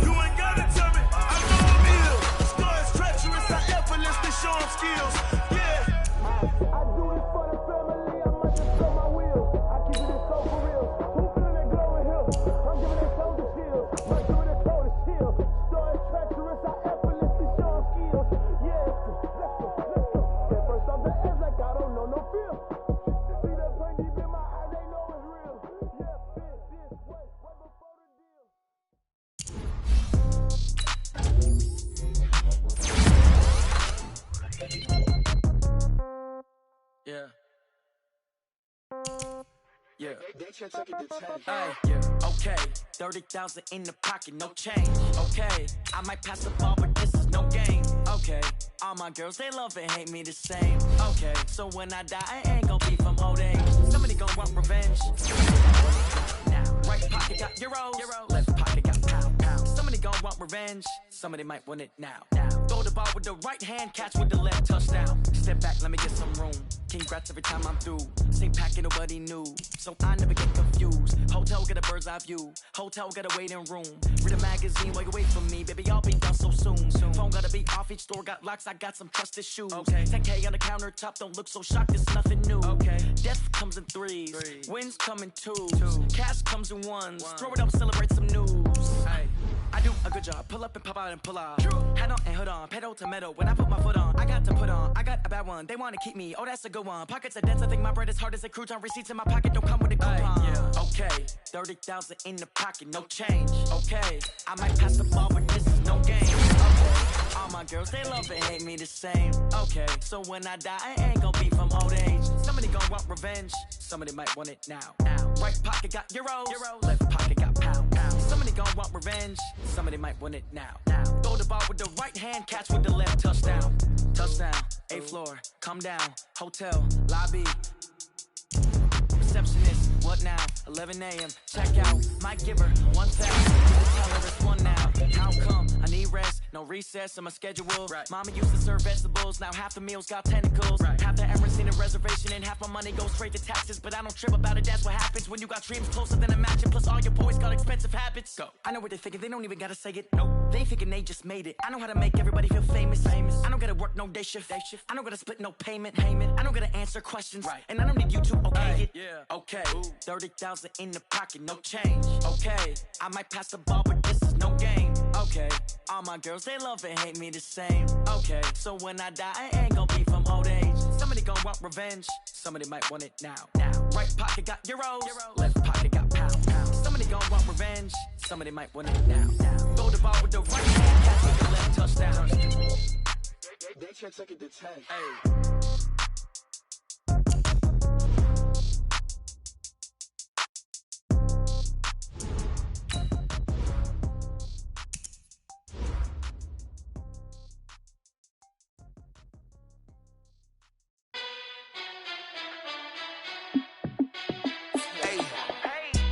You ain't gotta tell me, I know I'm ill. Stories treacherous, I effortlessly show them skills. Yeah. I do this for the family, I might just blow my wheel. I keep it so for real. Who feeling that glowing hill? I'm giving it so the shield. My jewelry code is chill. Stories treacherous, I effortlessly show them skills. Yeah, let's go. At first off the edge like I don't know no feel. See that pain deep in my eyes, they know it's real. Yeah, been this way, way before the deal. Yeah. Yeah. Hey, yeah. Okay. 30,000 in the pocket, no change. Okay. I might pass the ball, but this is no game. Okay. All my girls, they love and hate me the same. Okay. So when I die, I ain't gon' be from old age. Somebody gon' want revenge. Now, right pocket got euros. Left pocket got pound. Somebody gon' want revenge. Somebody might want it now. Throw the ball with the right hand, catch with the left, touchdown. Step back, let me get some room. Congrats every time I'm through. Same packet, nobody knew. So I never get confused. Hotel got a bird's eye view. Hotel got a waiting room. Read a magazine while you wait for me. Baby, I'll be done so soon. Phone gotta be off, each store got locks. I got some trusted shoes. Okay. 10K on the countertop, don't look so shocked, it's nothing new. Okay. Death comes in threes. Wins come in twos. Cash comes in ones. Throw it up, celebrate some news. Hey. I do a good job. Pull up and pop out and pull off. Hat on and hood on. Pedal to metal. When I put my foot on, I got to put on. I got a bad one. They want to keep me. Oh, that's a good one. Pockets are dense. I think my bread is hard as a crouton. Receipts in my pocket don't come with a coupon. Yeah. Okay. 30,000 in the pocket. No change. Okay. I might pass the ball, but this is no game. Okay. All my girls, they love and hate me the same. Okay. So when I die, I ain't gon' be from old age. Somebody gon' want revenge. Somebody might want it now. Right pocket got euros. Left pocket got pound. Somebody gon' want revenge. Somebody might want it now. Throw the ball with the right hand, catch with the left, touchdown. Touchdown, 8th floor, come down, hotel, lobby. Receptionist, what now? 11 a.m. Check out, might give her 1,000. Tell her it's one now. How come? I need rest, no recess in my schedule. Right. Mama used to serve vegetables, now half the meals got tentacles. Right. Half the Emirates in a reservation and half my money goes straight to taxes. But I don't trip about it, that's what happens when you got dreams closer than a mansion. Plus all your boys got expensive habits. Go. I know what they're thinking, they don't even gotta say it. Nope. They thinking they just made it. I know how to make everybody feel famous. I don't gotta work no day shift. I don't gotta split no payment. I don't gotta answer questions. Right. And I don't need you to okay it. Yeah. Okay. 30,000 in the pocket, no change. Okay. I might pass the ball, but this is no game. Okay. All my girls, they love and hate me the same. Okay. So when I die, I ain't gon' be from old age. Somebody gon' want revenge. Somebody might want it now. Right pocket got euros. Left pocket got pound. Somebody gon' want revenge. Somebody might want it now. Throw the ball with the right hand, catch with the left, touch can't take it to 10. Hey.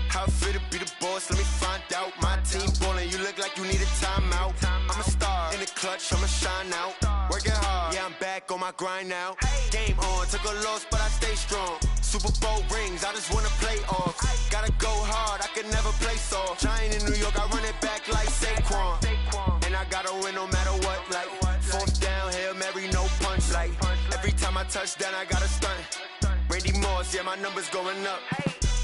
How fit to be the boss? Let me find out. My team ballin', you look like you need a timeout. I'm a star in the clutch, I'ma shine out. Working hard, yeah, I'm back on my grind now. Game on, took a loss, but I stay strong. Super Bowl rings, I just wanna play off. Gotta go hard, I can never play soft. Giant in New York, I run it back like Saquon. And I gotta win no matter what, like fourth down, Hail Mary, no punch. Like every time I touch down, I gotta stunt. Randy Moss, yeah, my numbers going up.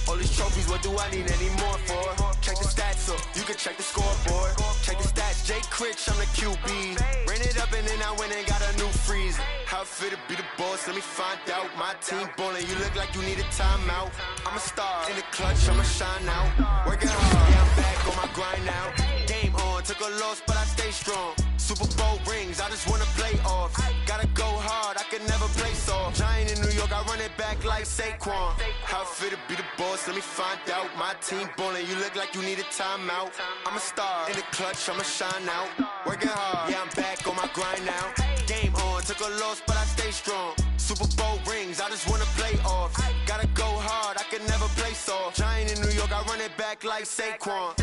All these trophies, what do I need any more for? Check the stats up, you can check the scoreboard. Check the stats, Jay Critch, I'm the QB. Ran it up and then I went and got a new freeze. How fit to be the boss, let me find out. My team ballin', you look like you need a timeout. I'm a star in the clutch, I'ma shine out. Working hard, yeah, I'm back on my grind now. Game on, took a loss, but I stay strong. Super Bowl rings, I just wanna play off. Gotta go hard, I can never play soft. Giant in New York, I run it back like Saquon. How fit to be the boss, let me find out. My team ballin', you look like you need a timeout. I'm a star in the clutch, I'ma shine out. Working hard, yeah, I'm back on my grind now. Game on, took a loss, but I stay strong. Super Bowl rings, I just wanna play off. Gotta go hard, I can never play soft. Giant in New York, I run it back like Saquon.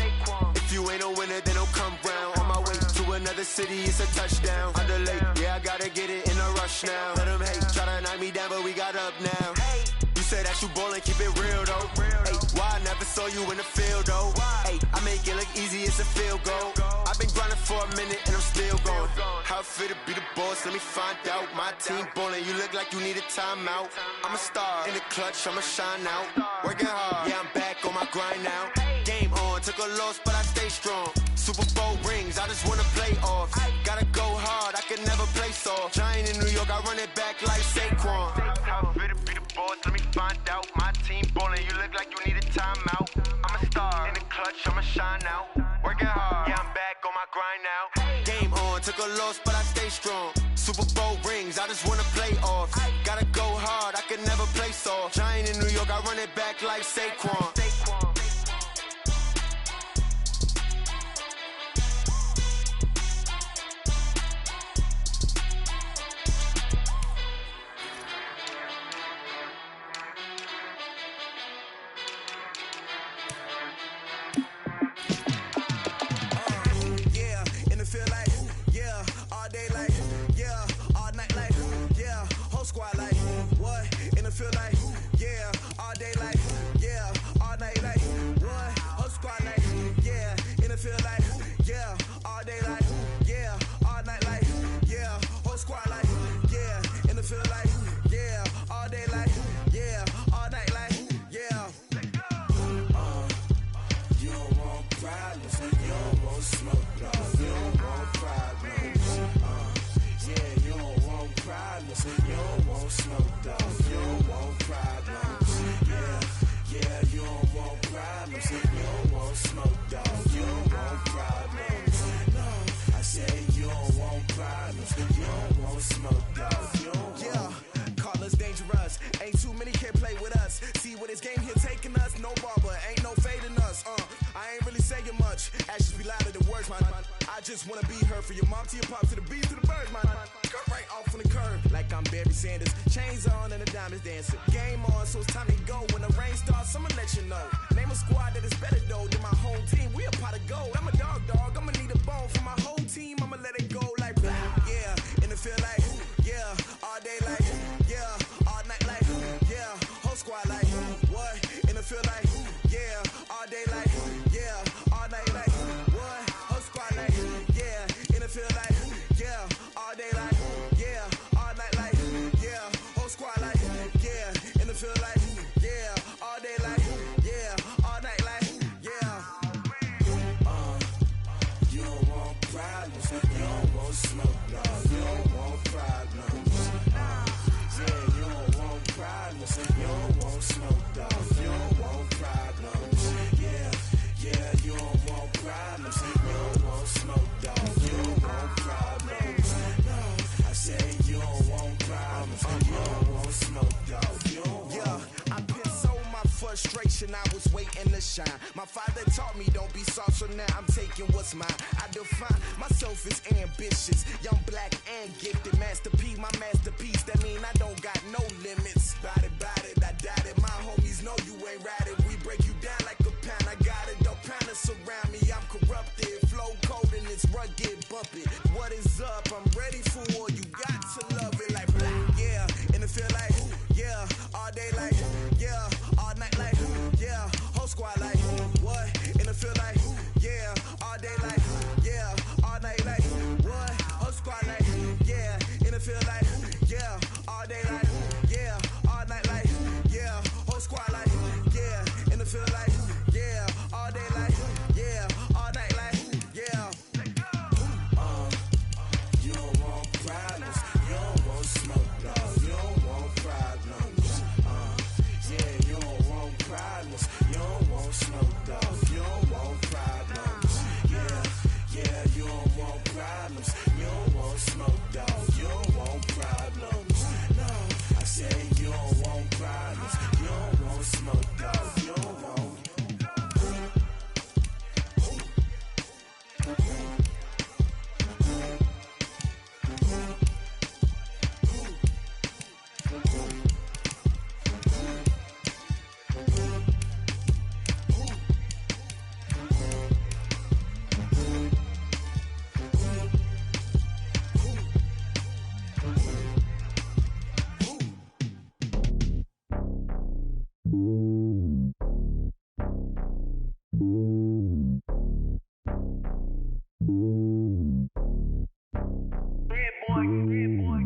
If you ain't a winner, then don't come round. On my way to another city, it's a touchdown. Underlay, yeah, I gotta get it in a rush now. Let them hate, try to knock me down, but we got up now. You say that you ballin', keep it real though. Hey, why I never saw you in the field though? Hey, I make it look easy, it's a field goal. I've been grinding for a minute and I'm still going. How fit to be the boss, let me find out. My team ballin', you look like you need a timeout. I'm a star in the clutch, I'ma shine out. Working hard, yeah, I'm back on my grind now. Game on, took a loss, but I stay strong. Super Bowl rings, I just wanna play off. Gotta go hard, I can never play soft. Giant in New York, I run it back like Saquon. How fit to be the boss, let me find out. My team ballin', you look like you need a timeout. I'm a star in the clutch, I'ma shine out. Working hard, yeah, I'm back on my grind now. Game on, took a loss, but I stay strong. Super Bowl rings, I just wanna play off. Gotta go hard, I can never play soft. Giant in New York, I run it back like Saquon. just wanna be her. For your mom to your pop to the beat to the birds, man. Cut right off on the curb like I'm Barry Sanders. Chains on and the diamonds dancing. Game on, so it's time to go. When the rain starts, I'ma let you know. Name a squad that is better though than my home team. We a pot of gold. I'm a dog. I'ma need a bone for my whole team. I'ma let it go like blah. Yeah, in the field like yeah, all day like yeah, all night like yeah, whole squad like what? In the field like yeah, all day like yeah, all night like what? Whole squad like yeah, in the field like yeah, all day like yeah, all night like yeah, whole squad like yeah, in the field like yeah, all day like yeah, all night like yeah. You don't want problems, you don't want smoke, no. You don't want problems. Yeah, you don't want problems, you don't want smoke, dog. You don't want problems. Yeah, you don't want problems, you don't want smoke, dog. You don't want problems. No, I say you smoke, dog. You don't yeah, I pissed so my frustration, I was waiting to shine. My father taught me don't be soft, so now I'm taking what's mine. I define myself as ambitious, young, black, and gifted. Master P, my masterpiece, that mean I don't got no limits. Bout it, I doubt it. My homies know you ain't ratted. We break you down like a pound. I got it, dope pound to surround me. I'm corrupted, flow cold and it's rugged, bump it. What is up? I'm ready for war. You got to love it like black, yeah. And it feel like, yeah, all day like, yeah, all night like, yeah, whole squad like, what? And it feel like, yeah, all day like, yeah, all night like, what? Whole squad like, yeah, and it feel like, yeah, all day like, yeah, all night like, yeah, whole squad like, yeah, and it feel like, yeah, all day like, yeah, all night like, yeah. You don't want problems, you don't want smoke, dog, you don't want problems. Yeah, you don't want problems, you don't want smoke, dog, you don't want problems. Yeah, you don't want problems, you don't want smoke, dog, you don't want problems. No, I said you don't want problems, you don't want smoke, dog, you don't want.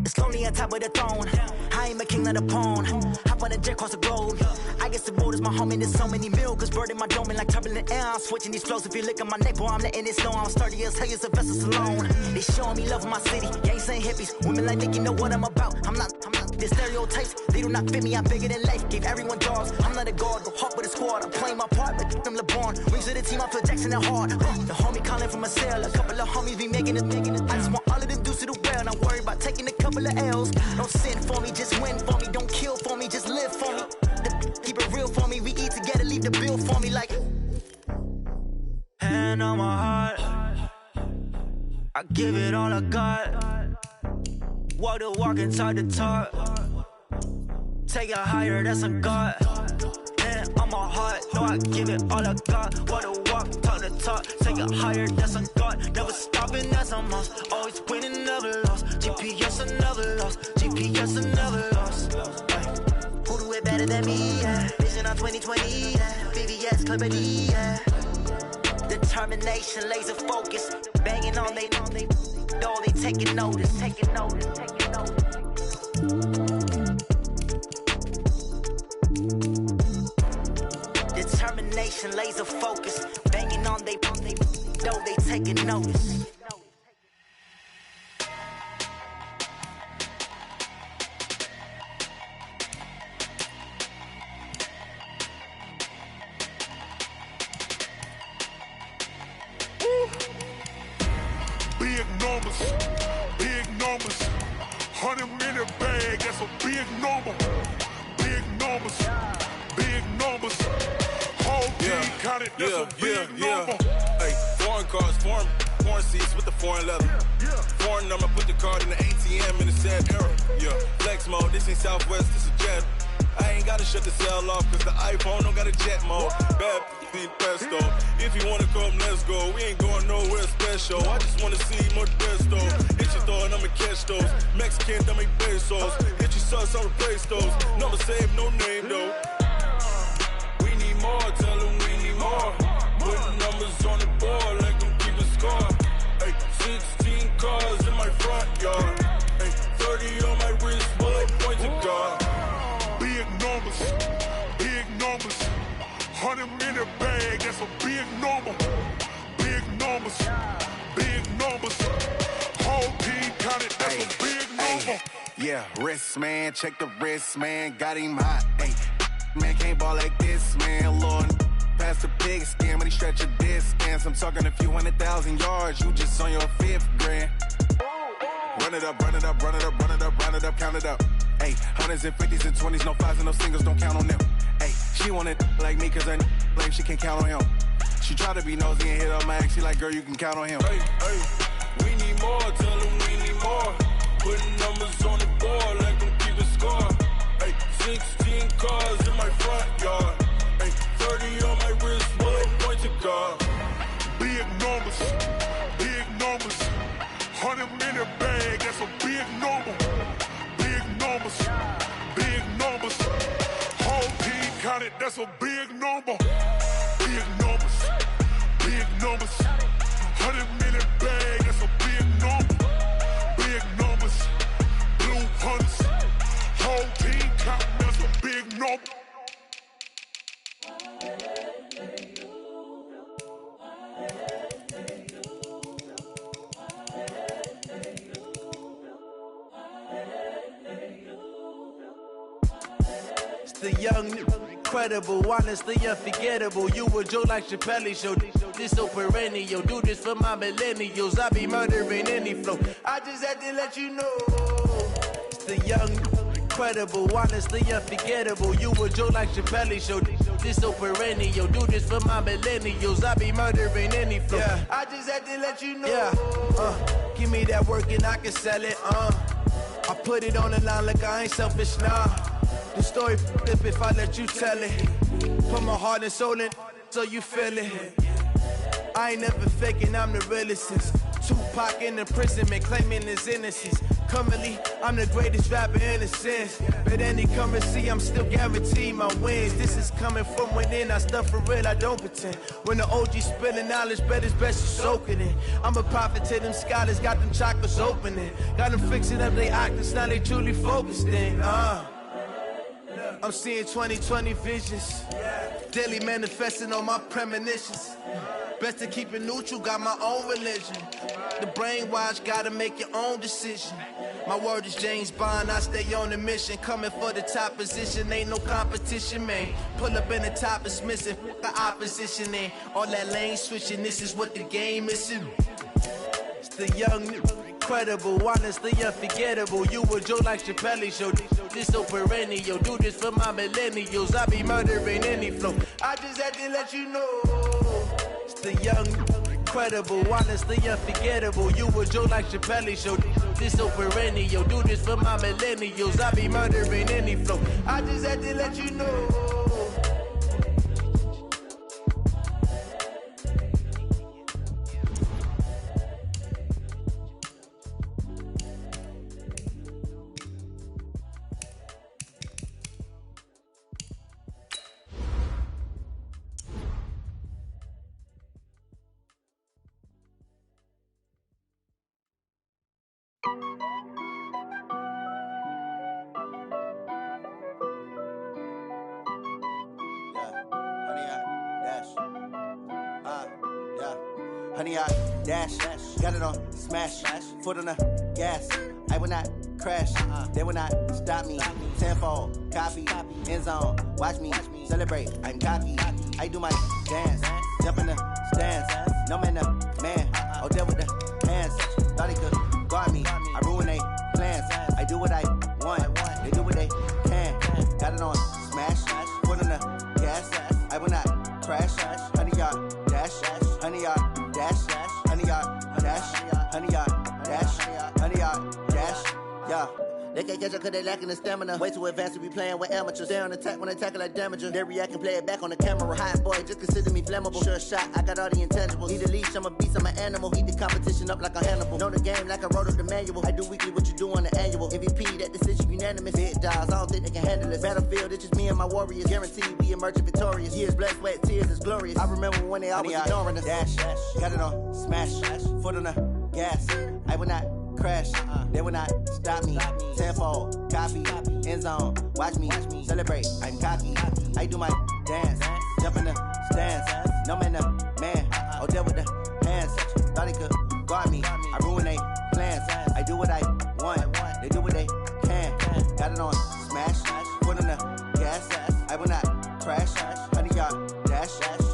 It's lonely on top of the throne. I ain't a king of the pawn. Hop on a jet across the globe. I guess the road is my home and there's so many milk. Bird in my dome and like turbulent air. I'm switching these flows. If you look at my neck, boy, I'm letting it slow. I'm sturdy as hell, as a vessel alone. They showing me love in my city. Gangsta hippies, women like Nick, you know what I'm about. I'm not. The stereotypes, they do not fit me. I'm bigger than life. Gave everyone dogs. I'm not a guard, go hard with a squad. I'm playing my part, but I'm LeBron. Rings of the team, I feel Jackson and hard. The homie calling from a cell. A couple of homies be making it. I just want all of them dudes to do well. Not worry about taking a couple of L's. Don't sin for me, just win for me. Don't kill for me, just live for me. Keep it real for me. We eat together, leave the bill for me like. Hand on my heart, I give it all I got. Walk the walk and talk the talk. Take it higher, that's a God. Hand on my heart, no, I give it all I got. Walk the walk, talk the talk. Take it higher, that's a God. Never stopping, that's a must. Always winning, never lost. GPS, I never lost. GPS, I never lost. Who do it better than me? Yeah. Vision on 2020, yeah. VVS, Clarity, yeah. Determination, laser focus. Banging on they door, they taking notice. Determination, laser focus. Banging on they door, they taking notice. Big numbers, 100-minute bag, that's a big number. Big numbers, whole team counted, that's a big number. Hey, foreign cars, foreign seats with the foreign leather. Foreign number, put the card in the ATM in the sad era. Yeah, flex mode, this ain't Southwest, this is Jet. I ain't gotta shut the cell off, cause the iPhone don't got a jet mode. Bad need pesto. If you wanna come, let's go. We ain't going nowhere special. I just wanna see more Desto. Hit your thought, I'ma catch those. Mexican, I make pesos. Hit your sauce, I'll replace those. Number save, no name though. We need more, tell them we need more. Putting numbers on the board, like them keep a score. Hey, 16 cars in my front yard. Hey, 30 on my wrist, bullet points of God. Big numbers, 100-minute bag, that's a big number. Big numbers, whole team counted, that's a big number. Yeah, wrist man, check the wrist man, got him hot. Ay, man can't ball like this, man. Lord, past the big skin, when he stretch a distance. I'm talking a few 100,000 yards, you just on your 5th grand. Run it up, count it up. Ayy, hundreds and fifties and 20s, no fives and no singles, don't count on them. Ayy, she want it like me cause her lame, she can't count on him. She try to be nosy and hit up my ex, she like, girl, you can count on him. Hey, we need more, tell them we need more. Putting numbers on the board, let them keep the score. Hey, 16 cars in my front yard. Hey, 30 on my wrist, bullet point to God. Big numbers, 100-minute bag, that's a big number. Big numbers, whole team counted, that's a big number. Big numbers, 100-minute bag, that's a big number. Big numbers, blue hunters, whole team counting, that's a big number. The young, incredible, honestly unforgettable. You a Joe like Chappelle show. This so perennial. Do this for my millennials. I be murdering any flow. I just had to let you know. It's the young, incredible, honestly unforgettable. You a Joe like Chappelle show. This so perennial. Do this for my millennials. I be murdering any flow. Yeah. I just had to let you know. Yeah. Give me that work and I can sell it. I put it on the line like I ain't selfish, nah. The story flip if I let you tell it. Put my heart and soul in so you feel it. I ain't never faking, I'm the realest since Tupac in imprisonment, claiming his innocence. Currently, I'm the greatest rapper in a sense. But any currency, I'm still guaranteed my wins. This is coming from within, I stuff for real, I don't pretend. When the OG spilling knowledge, bet it's best to soak it in. I'm a prophet to them scholars, got them chakras opening. Got them fixing up they octaves, now they truly focused in. I'm seeing 2020 visions, daily manifesting on my premonitions. Best to keep it neutral, got my own religion. The brainwash, gotta make your own decision. My word is James Bond, I stay on the mission. Coming for the top position, ain't no competition, man. Pull up in the top is missing, the opposition in. All that lane switching, this is what the game is. It's the young, incredible, honestly unforgettable. You a Joe like Chappelle show. This so perennial. Do this for my millennials. I be murdering any flow. I just had to let you know. It's the young, incredible, honestly unforgettable. You a Joe like Chappelle show. This so perennial. Do this for my millennials. I be murdering any flow. I just had to let you know. Honey, I dash, got it on smash, foot on the gas. I will not crash, they will not stop me. Tenfold, copy, end zone, watch me celebrate. I'm cocky, I do my dance, jump in the stands. No man, the man, oh, deal with the hands. Thought he could guard me, I ruin they plans. I do what I want, they do what they can. Got it on smash, foot on the gas. I will not crash, honey, y'all dash, honey, y'all dash, honey, y'all dash, honey, y'all dash, honey, y'all dash, yeah. They can't catch up cause they lacking the stamina. Way too advanced to be playing with amateurs. Stay on attack when they tackle like damager. They react and play it back on the camera. Hot boy, just consider me flammable. Sure shot, I got all the intangibles. Need a leash, I'm a beast, I'm an animal. Heat the competition up like a Hannibal. Know the game like I wrote up the manual. I do weekly what you do on the annual. MVP, that decision unanimous. Big dials, I don't think they can handle this. Battlefield, it's just me and my warriors. Guaranteed we emerging victorious. Years, blood, sweat, tears, it's glorious. I remember when they always ignoring us. Dash, got it on smash, foot on the gas. I will not crash, they will not stop me. Tenfold, copy, end zone, watch me celebrate. I'm cocky, I do my dance, jump in the stands. No man, the man, oh, deal with the hands. Thought he could guard me, I ruin they plans. I do what I want, they do what they can. Got it on smash, foot on the gas. I will not crash, honey, y'all dash,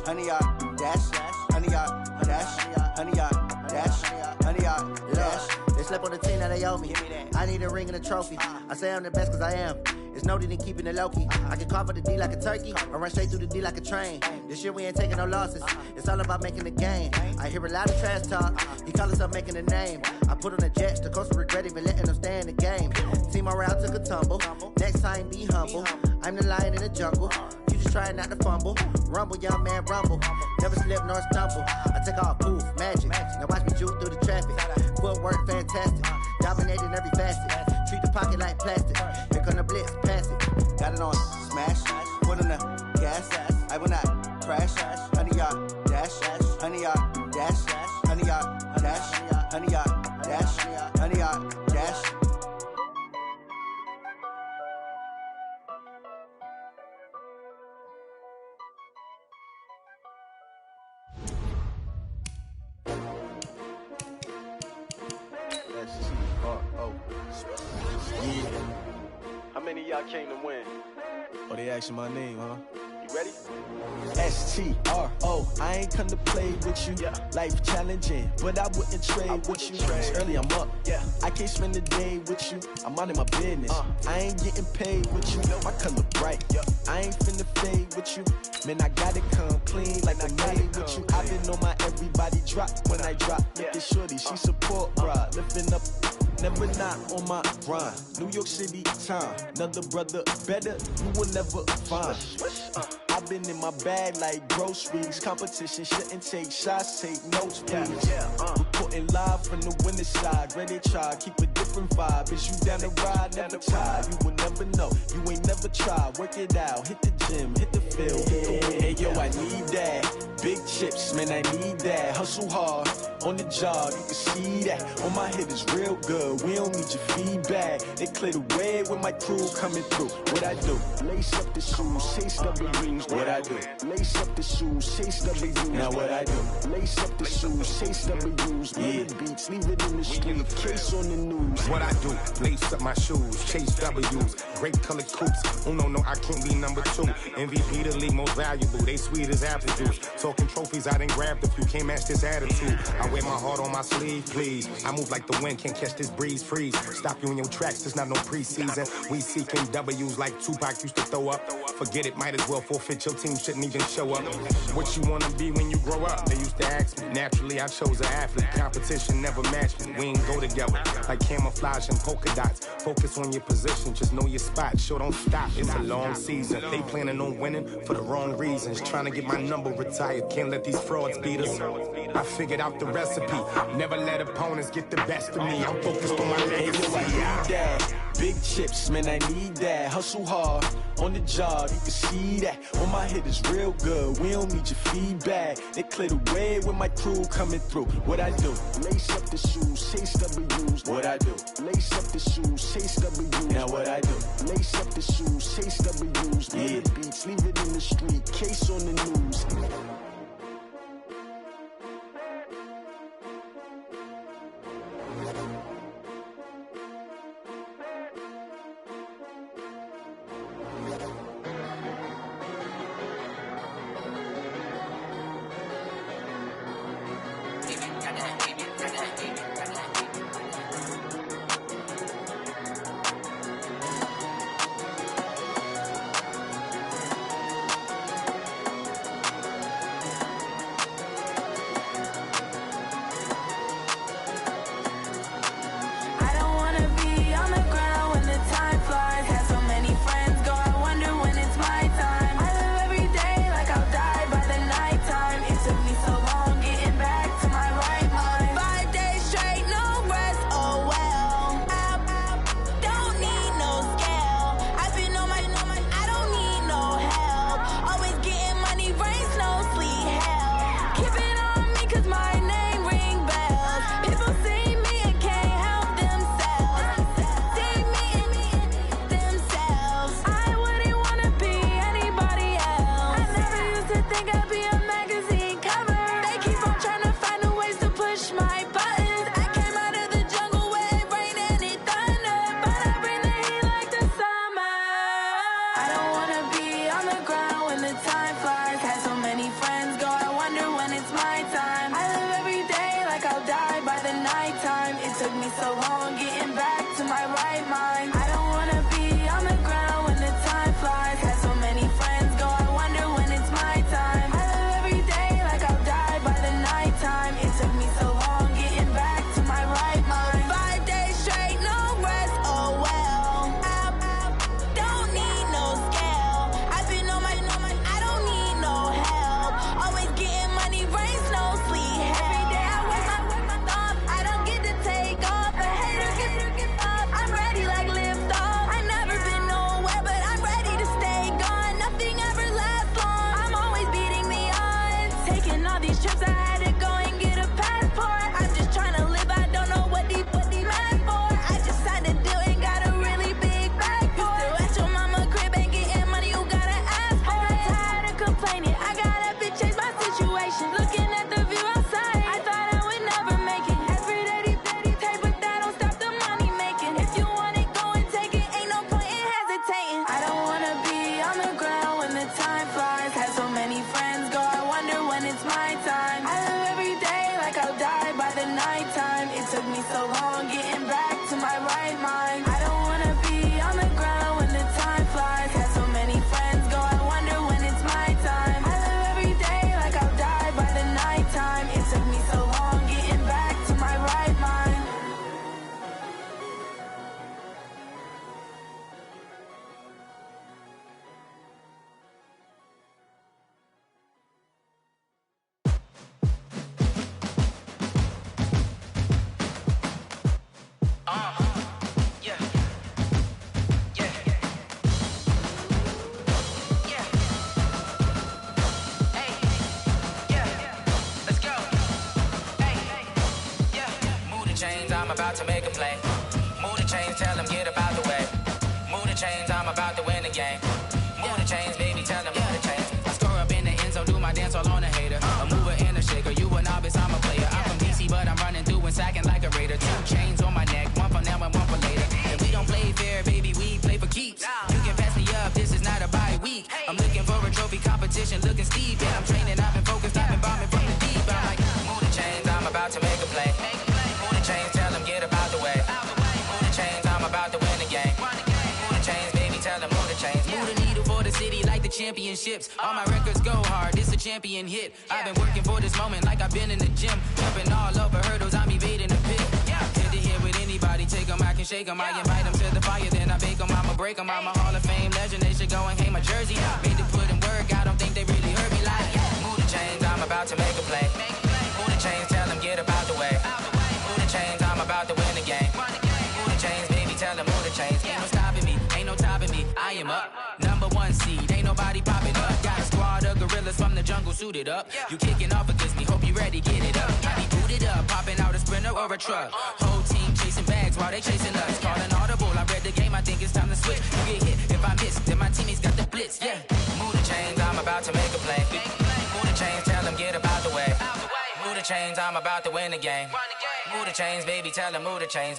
honey, y'all dash, honey, y'all dash, honey, y'all dash, honey, y'all dash. They slept on the team that they owe me. I need a ring and a trophy. I say I'm the best cause I am. It's noted in keeping it low-key. I can carve for the D like a turkey, or run straight through the D like a train. This year we ain't taking no losses. It's all about making the game. I hear a lot of trash talk. He call himself making a name. I put on the Jets, the coach will regret even letting them stay in the game. Team around took a tumble. Next time be humble. I'm the lion in the jungle. You just trying not to fumble. Rumble, young man, rumble. Never slip nor stumble. I take off, poof, magic. Now watch me juke through the traffic. Footwork fantastic. Dominating every facet. Treat the pocket like plastic. Here come the blitz, pass it. Got it on smash. Put on the gas. I will not crash. 100-yard dash. 100-yard dash. 100-yard dash. 100-yard dash. 100-yard dash. How many of y'all came to win? Oh, they asking my name, huh? You ready? S-T-R-O, I ain't come to play with you. Life challenging, but I wouldn't trade with you. It's early, I'm up. I can't spend the day with you. I'm out of my business. I ain't getting paid with you. My color bright. I ain't finna fade with you. Man, I gotta come clean like I made with you. I've been on my everybody drop when I drop. Look at shorty, she support, bruh. Lifting up. Never not on my grind. New York City time. Another brother better, you will never find. I've been in my bag like groceries. Competition shouldn't take shots, take notes, please. Reporting live from the winning side. Ready to try, keep a different vibe. Is you down the ride, never tired. You will never know, you ain't never tried. Work it out, hit the gym, hit the field, hit the win. Hey yo, I need that. Big chips, man, I need that. Hustle hard, on the job, you can see that. On my hit is real good, we don't need your feedback. They clear the way with my crew coming through. What I do? Lace up the shoes, chase W's. What I do? Lace up the shoes, chase W's. Now what I do? Lace up the shoes, chase W's. Yeah, beats, leave it in the street, case on the news. What I do? Lace up my shoes, chase W's. Great colored coops. Oh no, I can't be number 2. MVP the league most valuable. They sweet as apple juice. Talking trophies, I done grabbed a few. Can't match this attitude. I wear my heart on my sleeve, please. I move like the wind, can't catch this breeze. Freeze. Stop you in your tracks. There's not no preseason. We seeking W's like Tupac used to throw up. Forget it, might as well forfeit. Your team shouldn't even show up. What you wanna be when you grow up? They used to ask me. Naturally, I chose an athlete. Competition never matched me. We ain't go together like camouflage and polka dots. Focus on your position, just know your spot. Sure, don't stop. It's a long season. They planning on winning for the wrong reasons. Trying to get my number retired. Can't let these frauds beat us. I figured out the recipe. Never let opponents get the best of me. I'm focused on my legacy. I need that. Big chips, man, I need that. Hustle hard, on the job, you can see that. On my hit is real good, we don't need your feedback. They clear the way with my crew coming through. What I do? Lace up the shoes, chase W's. What I do? Lace up the shoes, chase W's. Now what I do? Lace up the shoes, chase W's. Yeah, beats, leave it in the street, case on the news. so long getting back to my right mind. I don't wanna be on the ground when the time flies. Had so many friends go, I wonder when it's my time. I live every day like I'll die by the nighttime. It took me so long getting back to my right mind. 5 days straight, no rest, oh well. I don't need no scale. I've been on my, I don't need no help. Always getting money, rain, snow, sleet. Every day I work my thumb. I don't get to take off. A hater get up. I'm ready like lift off. I've never been nowhere, but I'm ready to stay gone. Nothing ever lasts long. I'm always beating the odds. Taking all these trips, I had to go and get a passport. I'm just trying to live, I don't know what these mad for. I just signed a deal and got a really big bag for it. Still at your mama crib and getting money, you gotta ask for it. I'm tired of complaining, I gotta change my situation. Looking at the view outside, I thought I would never make it. Every day they take, but that don't stop the money making. If you want it, go and take it, ain't no point in hesitating. I don't wanna be on the ground when the time flies. Had so many friends go, I wonder when it's my time. I live every day like I'll die by the nighttime. It took me so long getting back to my right mind. I don't wanna be on the ground when the time flies. Had so many friends go, I wonder when it's my time. I live every day like I'll die by the nighttime. It took me so long getting back to my right mind. Chains, I'm about to make a play. Move the chains, tell them get up out the way. Move the chains, I'm about to win the game. Move the chains, baby, tell them move the chains. I score up in the end zone, do my dance all on a hater. A mover and a shaker, you a novice, I'm a player. I'm from DC, but I'm running through and sacking like a raider. 2 chains on my neck, one for now and one for later. And we don't play fair, baby, we play for keeps. You can pass me up, this is not a bye week. I'm looking for a trophy competition, looking steep. Yeah, I'm training, I've been focused, I've been bombing from the deep. I'm like, move the chains, I'm about to make a play. Chains, tell them get up out the way. Move the chains, I'm about to win the game. Move the chains, baby, tell them move the chains. Move the needle for the city like the championships. All my records go hard, it's a champion hit. I've been working for this moment like I've been in the gym. Jumping all over hurdles, I'm evading the pit. Hit to hit with anybody, take them, I can shake them. I invite them to the fire, then I bake them, I'ma break them. I'm a Hall of Fame legend, they should go and hang my jersey. Made to put in work, I don't think they really heard me like, move the chains, I'm about to make a play. Move the chains, tell them get up out the way. Chains, I'm about to win the game. Move the chains, baby, tell them move the chains. Ain't no stopping me, ain't no topping me. I am up, #1 seed, ain't nobody popping up. Got a squad of gorillas from the jungle suited up. You kicking off against me, hope you ready, get it up. I be booted up, popping out a Sprinter or a truck. Whole team chasing bags while they chasing us. Calling audible, I read the game, I think it's time to switch. You get hit, if I miss, then my teammates got the blitz, yeah. Move the chains, I'm about to make a play. Move the chains, tell them get up out the way. Move the chains, I'm about to win the game. Move the chains, baby, tell them move the chains.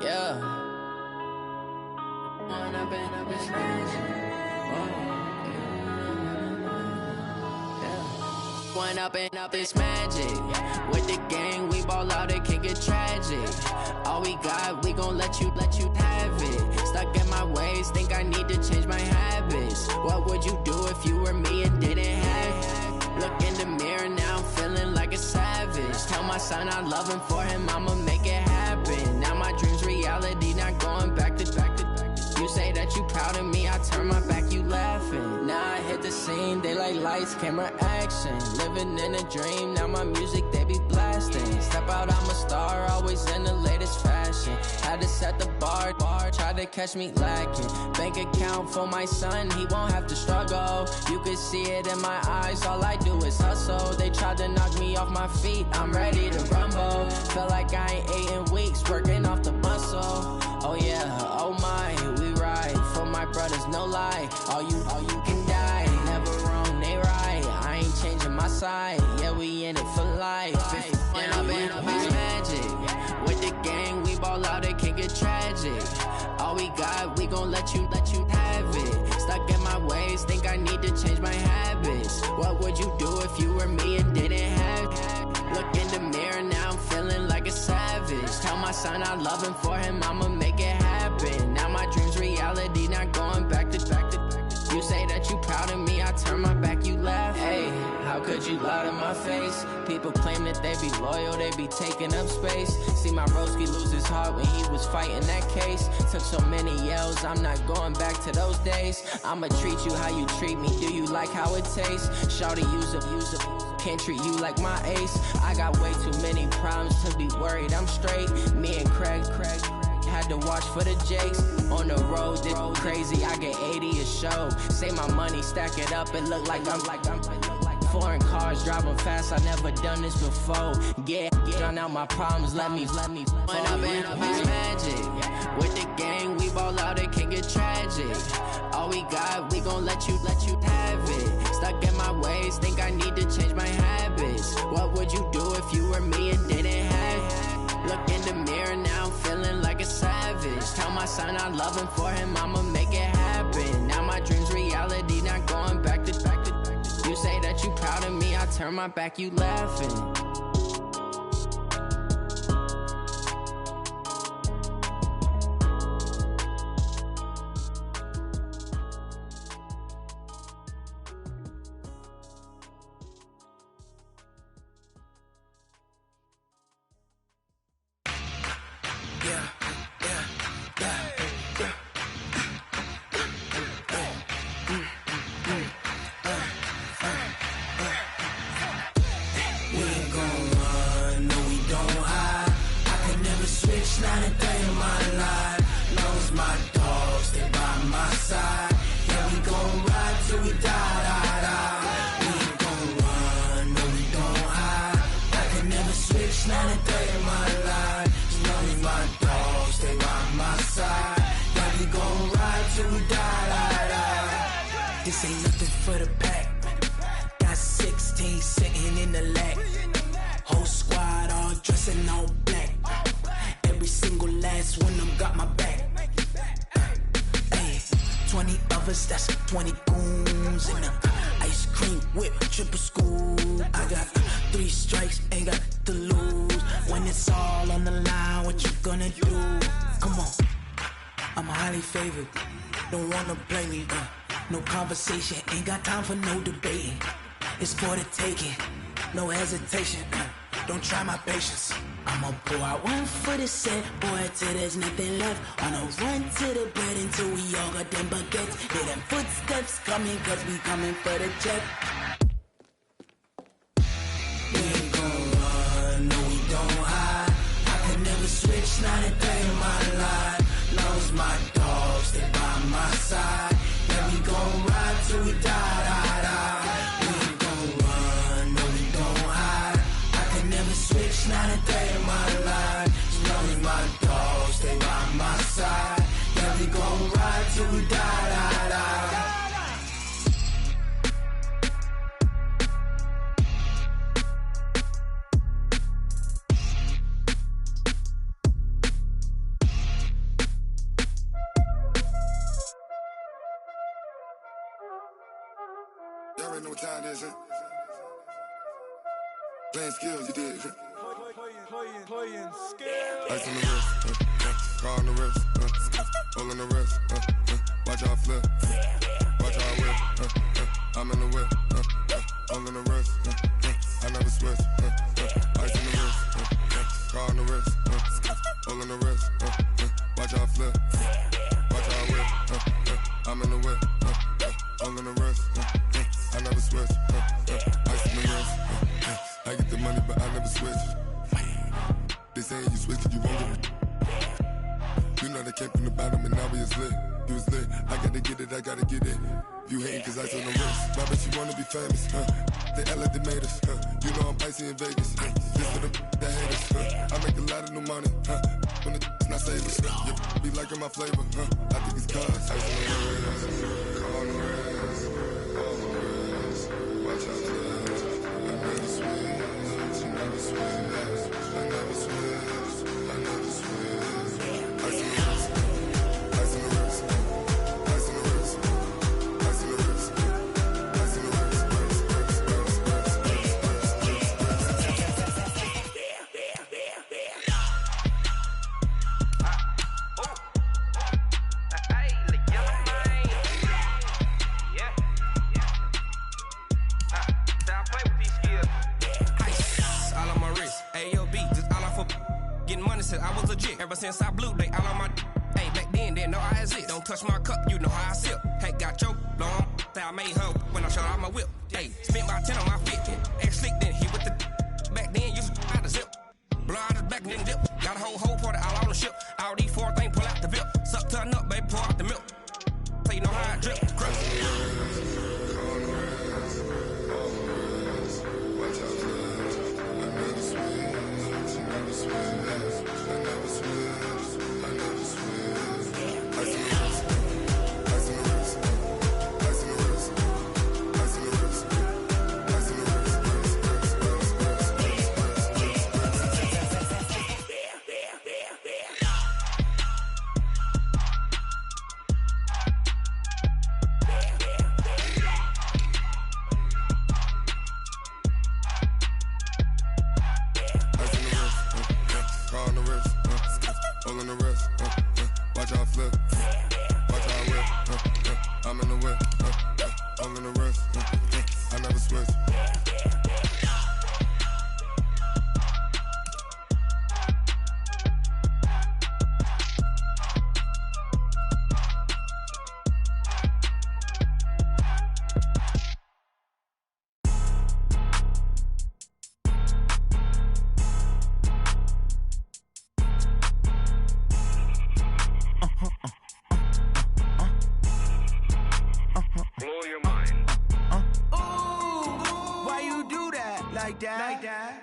Yeah. One up and up, it's magic. With the gang, we ball out, it can get tragic. All we got, we gon' let you have it. Stuck in my ways, think I need to change my habits. What would you do if you were me and didn't have it? Look in the mirror, now I'm feeling like a savage. Tell my son I love him, for him I'ma make it happen. Now my dream's reality, not going back to. You say that you proud of me, I turn my back, you laughing. Now I hit the scene, they like lights, camera, action. Living in a dream, now my music, they be blasting. Step out, I'm a star, always in the latest fashion. Had to set the bar, try to catch me lacking. Bank account for my son, he won't have to struggle. You could see it in my eyes, all I do is hustle. They tried to knock me off my feet, I'm ready to rumble. Feel like I ain't ate in weeks, working off the muscle. Oh yeah, oh my, we ride for my brothers, no lie. All you can die, never wrong, they right. I ain't changing my side, yeah, we in it for life. When I've been up, it's magic. With the gang, we ball out, it can get tragic. All we got, we gon' let you have it. Stuck in my ways, think I need to change my habits. What would you do if you were me and didn't have it? Look in the mirror. son, I love him for him, I'ma make it happen. Now my dream's reality, not going back to. You say that you proud of me, I turn my back, you laugh. Hey, how could you lie to my face? People claim that they be loyal, they be taking up space. See my broski lose his heart when he was fighting that case. Took so many yells, I'm not going back to those days. I'ma treat you how you treat me, do you like how it tastes? Shawty, use up, can't treat you like my ace. I got way too many problems to be worried, I'm straight. Me and Craig had to watch for the Jakes. On the road, this crazy, I get 80 a show. Say my money, stack it up, it look like I'm foreign cars, driving fast, I never done this before. Yeah, drown out my problems, let me When I've been up is magic. With the gang, we ball out, it can get tragic. All we got, we gon' let you have it. Stuck in my ways, think I need to change my habits. What would you do if you were me and didn't have it? Look in the mirror, now I'm feeling like a savage. Tell my son I love him for him, I'ma make it happen. Now my dream's reality, not going back to. You say that you proud of me, I turn my back, you laughing. Ain't got time for no debating. It's for the taking, no hesitation. Don't try my patience. I'ma pull out one for the set, boy, till there's nothing left. On a run to the bed until we all got them baguettes. Hear them footsteps coming, cause we coming for the check. We ain't gon' run, no we don't hide. I can never switch, not a day in my life. Long as my dogs, stay by my side. We gon' ride till we die. We ain't gon' run, no we don't hide. I can never switch, not a day in my life. As long as my dogs stay by my side. Yeah, we gon' ride till we die. Know what time it is, huh? Playing skills, you did. Playing skills. Ice on the wrist, car on the wrist, hole in the wrist, watch how I flip, watch how I whip, I'm in the whip, hole in the wrist, I never switch, ice on the wrist, car on the wrist, hole in the wrist, watch how I flip, watch how I whip, I'm in the whip, hole in the wrist, I never switch, ice in the wrist, I get the money but I never switch. They saying you switch it, you won't get it. You know they came from the bottom and now we is lit. You was lit, I gotta get it, I gotta get it. You hating cause ice on the wrist. My bitch, you wanna be famous, They Ella, they made us, You know I'm icy in Vegas, This for the that hate us, I make a lot of new money, When the not savers, You be liking my flavor, I think it's cause ice on the wrist, on the wrist, on the wrist. Watch out, I never switch, I never switch, I never switch, I never switch. Ice on the wrist, ice on the wrist, ice on the wrist, ice on the wrist, ice on the wrist. legit. Ever since I blew, they all on my. Hey, back then, didn't know I exist. Don't touch my cup, you know how I sip. Hey, got your long. I made her when I showed out my whip. Hey, spent about 10 on my fit. Ex-slick, then hit with the. Back then, used to out the zip. Blow out his back, then dip. Got a whole party all on the ship. All these four things, pull out the VIP. Suck to a nut, baby, pour out the milk. So you know how I drip.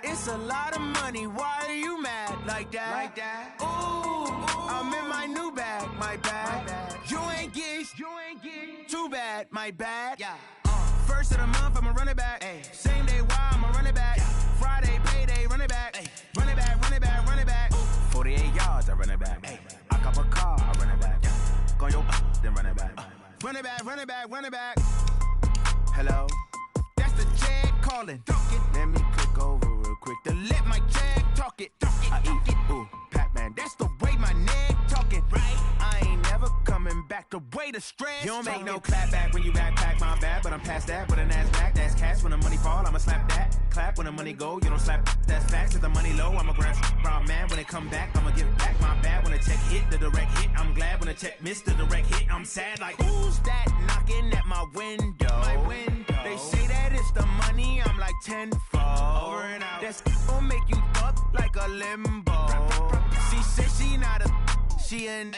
It's a lot of money, why are you mad like that? Ooh, I'm in my new bag, my bad. You ain't get too bad, my bad. First of the month, I'ma run it back. Same day, why I'ma run it back. Friday, payday, run it back. Run it back, run it back, run it back. 48 yards, I run it back. I cop a car, I run it back. Go your then run it back. Run it back, run it back, run it back. Hello? That's the jag calling. Let me click over real quick to let my jag talk it. I eat it, ooh, Pac-Man. That's the way my neck talking. Right? I ain't never coming back the way the stress. You don't make no clap back when you backpack, my bad. But I'm past that with an ass back. That's cash when the money fall, I'ma slap that. Clap when the money go, you don't slap. That's facts. If the money low, I'ma grab brown man. When it come back, I'ma give back my bad. When the check hit, the direct hit. I'm glad when the check missed the direct hit. I'm sad like, who's that knocking at my window? My window. They say that it's the money, I'm like tenfold. Over and out. That's gon' make you up like a limbo. She said she not a, she an.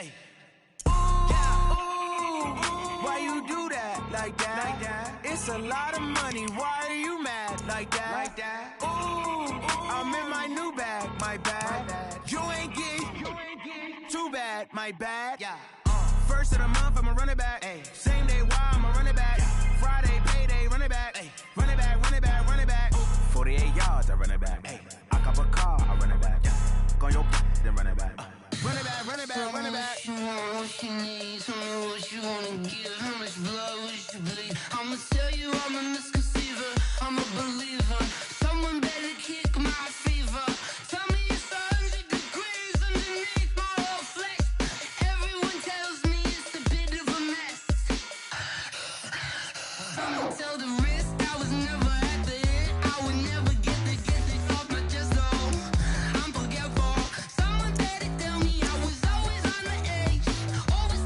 Ooh, why you do that like that? It's a lot of money, why are you mad like that? Ooh, I'm in my new bag, my bad. You ain't get too bad, my bad. First of the month, I'ma run it back. Same day, why I'ma run it back. Friday, payday, run it back. Run it back, run it back, run it back. 48 yards, I run it back. I cop a car, I run it back. Go your then run it back. Run it back, run it back, run it back. Tell me what you need, tell me what you wanna give. How much blood would you bleed? I'ma tell you I'm a misconceiver, I'm a believer. Someone better kick my fever. Tell me it's 100 degrees underneath my whole flesh. Everyone tells me it's a bit of a mess. I'ma tell the rest I was never at the end. I would never get the off my chest though. I'm forgetful. Someone better tell me I was always on the edge. Always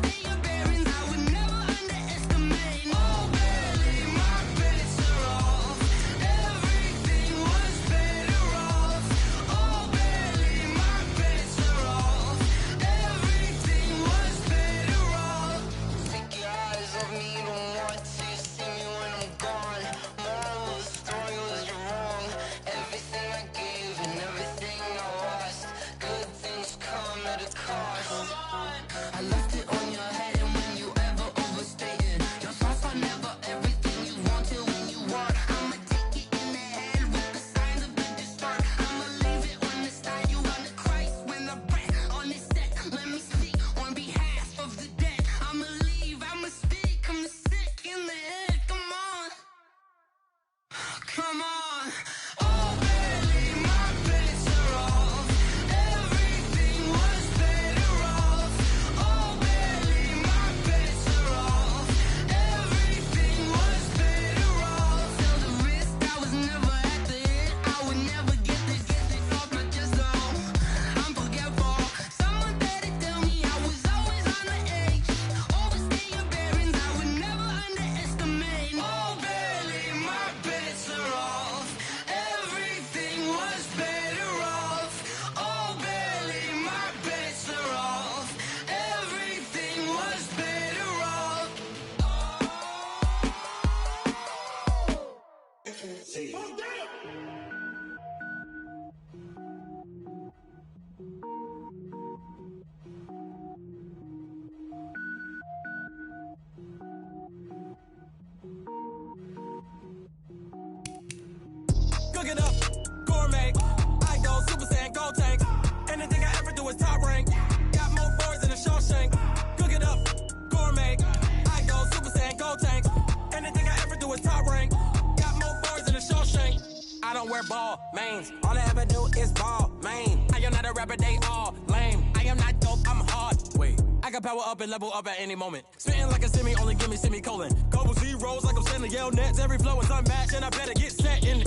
don't wear ball mains. All I ever do is ball, man. I am not a rapper, they all lame. I am not dope, I'm hard. Wait, I can power up and level up at any moment. Spitting like a semi, only give me semicolon. Couple zeros like I'm sending yell nets. Every flow is unmatched, and I better get set in.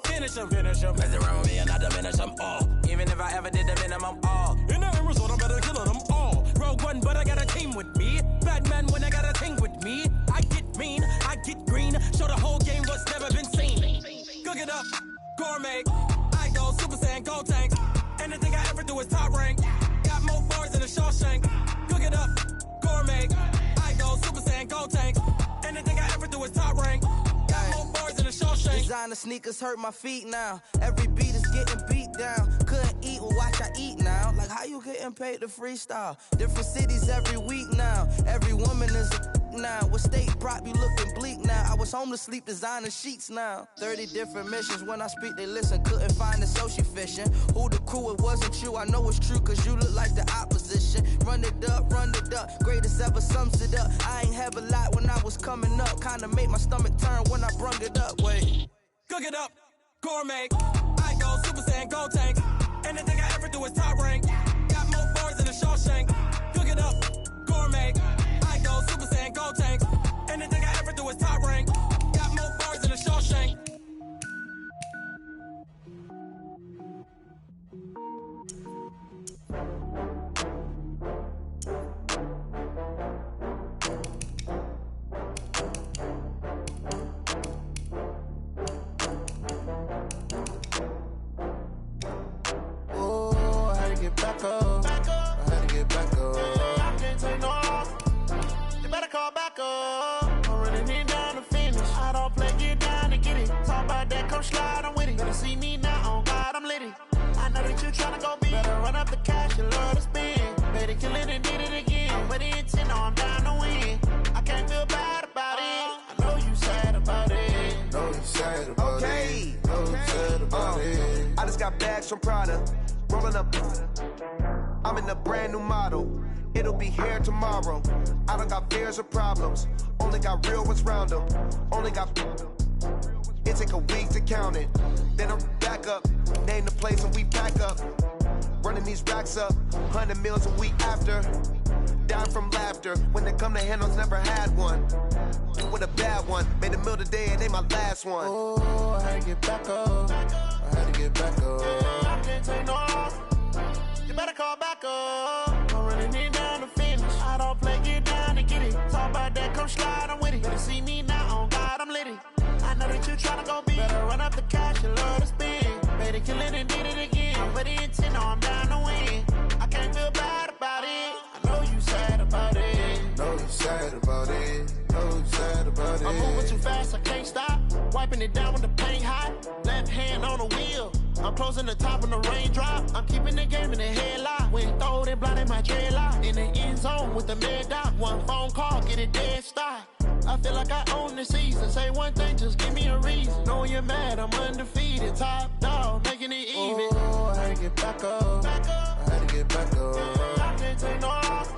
Finish them. Mess around with me and I diminish them all. Even if I ever did the minimum, all. In the end result, I'm better killing them all. Rogue One, but I got a team with me. Batman when I got a team with me. I get mean, I get green. Show the whole game what's never been seen. Cook it up, gourmet. I go Super Saiyan, gold tanks. Anything I ever do is top rank. Got more bars than a Shawshank. Cook it up, gourmet. I go Super Saiyan, gold tanks. Anything I ever do is top rank. Got more bars than a Shawshank. Designer sneakers hurt my feet now. Every beat is getting beat down. Couldn't eat, well watch I eat now. Like how you getting paid to freestyle? Different cities every week now. Every woman is a now. With state prop, you looking bleak now. I was home to sleep designing sheets now. 30 different missions. When I speak, they listen. Couldn't find it, so she fishing. Who the crew, it wasn't you. I know it's true, cause you look like the opposition. Run it up. Greatest ever sums it up. I ain't have a lot when I was coming up. Kinda made my stomach turn when I brung it up. Wait. Cook it up, gourmet. I go Super Saiyan, gold tanks. Anything I ever do is top rank. Got more bars than a Shawshank. Cook it up, gourmet. I go Super Saiyan, gold tanks. Anything I ever do is top rank. Got more bars than a Shawshank. Back up. I had to get back up. I can't take no loss. You better call back up. I'm running it down to finish. I don't play, get down and get it. Talk about that, come slide, I'm with it. Better see me now, on God, I'm litty. I know that you tryna go big. Better run up the cash, you love to spend. Better kill it and did it again. I'm with the intent, no, I'm down to win. I can't feel bad about it. I know you sad about it. Know you sad about it. Know you sad about it. I just got bags from Prada. Rolling up, I'm in a brand new model. It'll be here tomorrow. I don't got fears or problems. Only got real ones round them. Only got. It take a week to count it. Then I'm back up. Name the place and we pack up. Running these racks up. 100 meals a week after. Down from laughter. When they come to handles, never had one. With a bad one. Made a meal today and ain't my last one. Oh, I had to get back up. I had to get back up. I can't take no loss. You better call back up. I'm running it down to finish. I don't play, get down and get it. Talk about that, come slide, I'm with it. Better see me now, on God, I'm litty. I know that you tryna go big. Better run up the cash, you love to spend. Better kill it and did it again. I'm with the intent, no, I'm down to win. I can't feel bad about it. I know you sad about it. Know you sad about it. Know you sad about it. I'm moving too fast, I can't stop. Wiping it down with the paint hot. Left hand on the wheel. I'm closing the top when the raindrop. I'm keeping the game in the headlock. When throwed and blinded my dreadlock. In the end zone with the mad dot. One phone call, get it dead stop. I feel like I own the season. Say one thing, just give me a reason. Knowing you're mad, I'm undefeated. Top dog, making it even. Oh, I had to get back up. I had to get back up. I can't take no loss.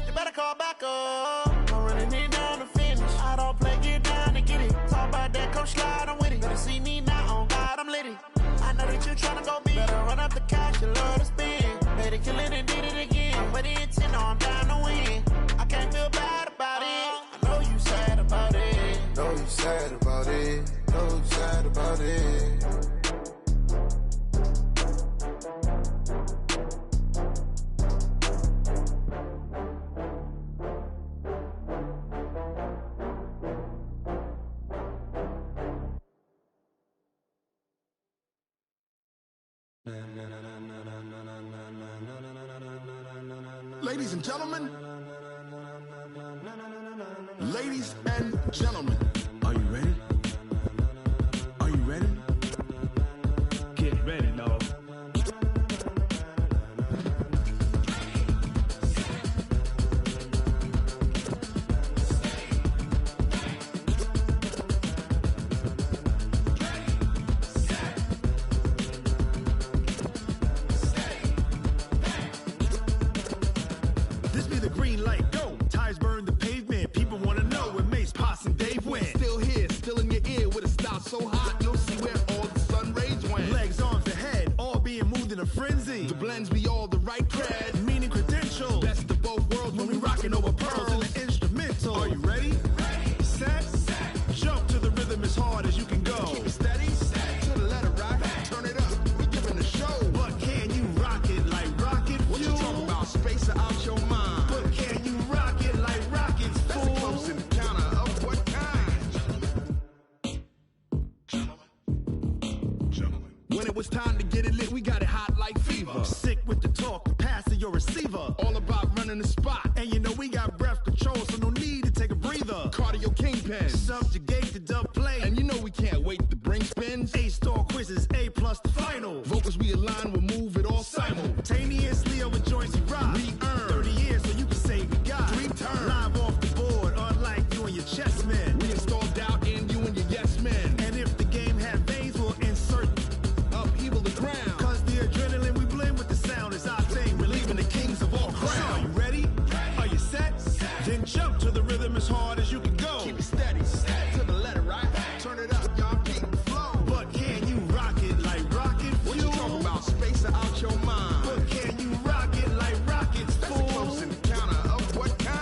You better call back up. I'm running it down to finish. I don't play, get down and get it. Talk about that, come slide, I'm with it. Better see me now, on God, I'm litty. I know that you tryna go big. Better run up the cash, you love to spend. Better kill it and did it again. I'm with the intent, no, I'm down to win. I can't feel bad about it. I know you sad about it. Know you sad about it. Know you sad about it. Ladies and gentlemen, ladies and gentlemen, are you ready? Are you ready? Get ready, dog. Green light, go. Tires burn the pavement. People wanna know where Mace, Potts, and Dave went. Still here, still in your ear with a style so hot, you'll see where all frenzy. The blends be all the right cred, Meaning credential. best of both worlds when we rockin' over pearls. And the instrumental. Are you ready? Set. Jump to the rhythm as hard as you can go. Keep it steady, to the letter right. Turn it up, we giving the show. But can you rock it like rocket fuel? What you talking about? Space out your mind. But can you rock it like rockets, That's a fool? close encounter of what kind? When it was time to get it lit, we got it hot like fever. Sick with the talk, pass to your receiver. All about running the spot. And you know we got breath control, so no need to take a breather. Cardio kingpin. Subjugate the dub play. And you know we can't wait to bring spins. A-star quizzes, A+ the final. Vocals we align, we'll move it all Simultaneously over joints we rock. We earn 30 years so you can say we got 3 turns. live off the board, unlike you and your chess men. We install doubt in you and your yes men. And if the game had veins, we'll insert Upheaval the ground. Cause the adrenaline we blend with the sound is our thing, relieving the kings of all crowns. Are you ready? Are you set? Then jump to the rhythm as hard as you can go. Keep it steady, to the letter right. Turn it up, y'all keep the flow. But can you rock it like rocket fuel? What you talking about? Space out your mind. But can you rock it like rockets, That's fool? a close encounter of what kind?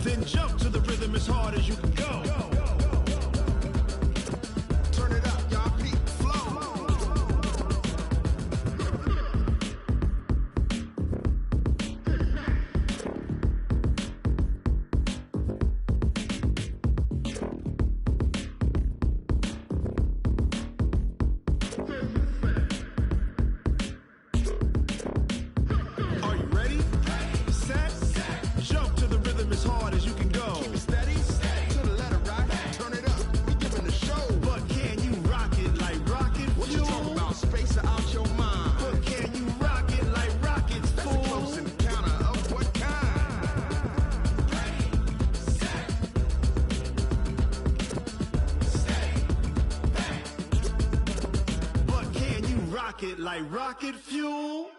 Then jump to the rhythm as hard as you can go. Turn it up, y'all keep the flow. Are you ready? Set. Jump to the rhythm as hard as you can go. Keep it steady, to the letter right. Turn it up, we giving the show. But can you rock it like rocket What you fuel? talking about? Space out your mind. But can you rock it like rockets, That's a fool? close encounter of what kind? But can you rock it like rocket fuel?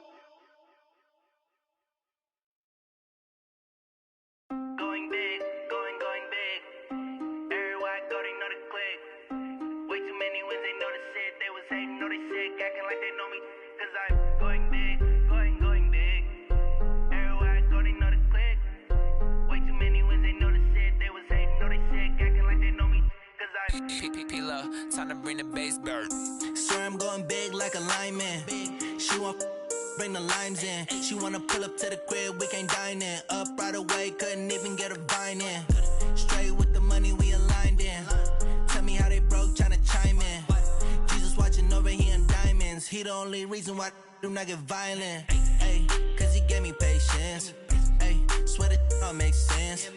Going big, going big. Everywhere I go, they know the click. Way too many wins, they know the shit. They was hating, know they sick, acting like they know me. Cause I'm going big, going big. Everywhere I go, they know the click. Way too many wins, they know the shit. They was hating, know they sick, acting like they know me. Cause I'm P-P-P-Lo, time to bring the bass bird. Swear I'm going big like a lineman. She want bring the limes in. She wanna pull up to the crib, we can't dine in. Up right away, couldn't even get a vine in. Straight with the money we aligned in. Tell me how they broke, tryna chime in. Jesus watching over here in diamonds. He the only reason why I do not get violent. Ay, cause he gave me patience. Ay, swear that all makes sense.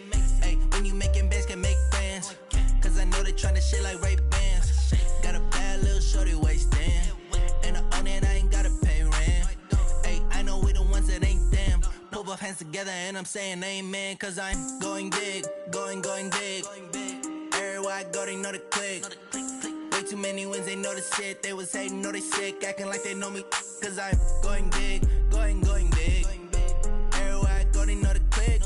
Ay, when you making bands, can make friends. Cause I know they tryna shit like Ray-Bans. Got a bad little shorty wasting. And I own it, I ain't gotta pay rent. Ay, I know we the ones that ain't them. Pull both hands together and I'm saying amen. Cause I'm going big, going big. Everywhere I go, they know the click. Way too many wins, they know the shit. They was hating, know they sick, acting like they know me. Cause I'm going big, going big. Everywhere I go, they know the click.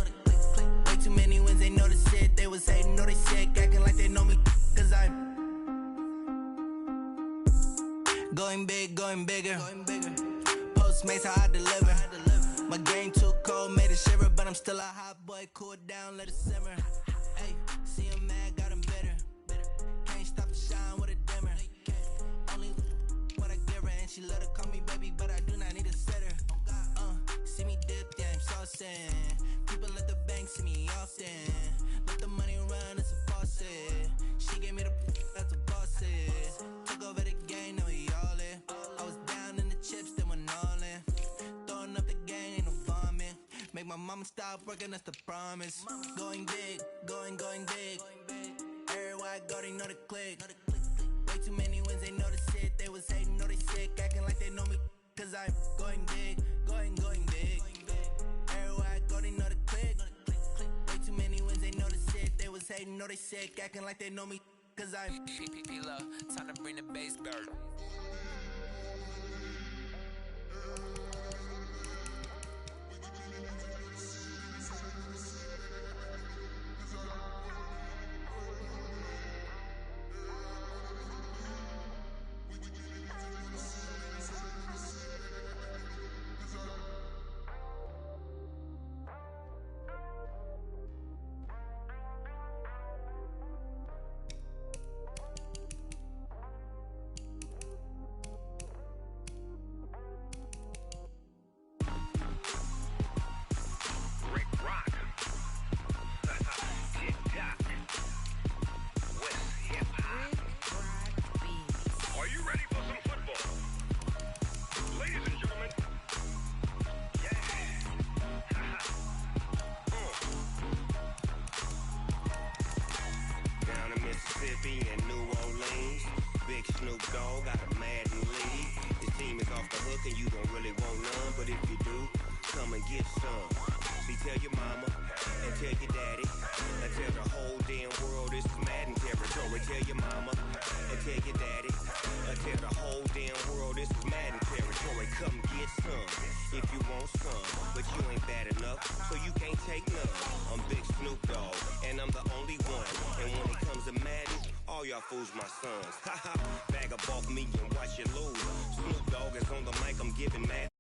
Way too many wins, they know the shit. They was hating, know they sick, acting like they know me. Cause I'm going big, going bigger. Postmates, how I deliver. My game too cold, made it shiver. But I'm still a hot boy, cool down, let it simmer. Hey, see him mad, got him bitter. Can't stop the shine with a dimmer. Only what I give her, and she let her call me baby, but I do not need a sitter. See me dip, yeah, I'm saucing. People at the bank see me often. Let the money run, it's a faucet. She gave me the that's a faucet. Took over the game, now we all in. I was down in the chips, then went all in. Throwing up the game, ain't no vomit. Make my mama stop working, that's the promise. Going big, going big. Everywhere I go, they know the click. Way too many wins, they know the shit. They was hating, know they sick, acting like they know me. Cause I'm going big, going big. Everywhere I go, they know the click. Way too many wins, they know the shit. They was hating, know they sick, acting like they know me. Cause I'm P-P-P-Lo, time to bring the bass bird. Mississippi and New Orleans. Big Snoop Dogg got a Madden lead. His team is off the hook and you don't really want none, but if you do, come and get some. See, tell your mama and tell your daddy and tell the whole damn world this is Madden territory. Tell your mama and tell your daddy and tell the whole damn world this is Madden territory. Come get some if you want some, but you ain't bad enough, so you can't take none. I'm Big Snoop Dogg and I'm the only one. And when it comes to Madden, all y'all fools my sons. Haha, bag up off me and watch you lose. Snoop Dogg is on the mic, I'm giving Madden.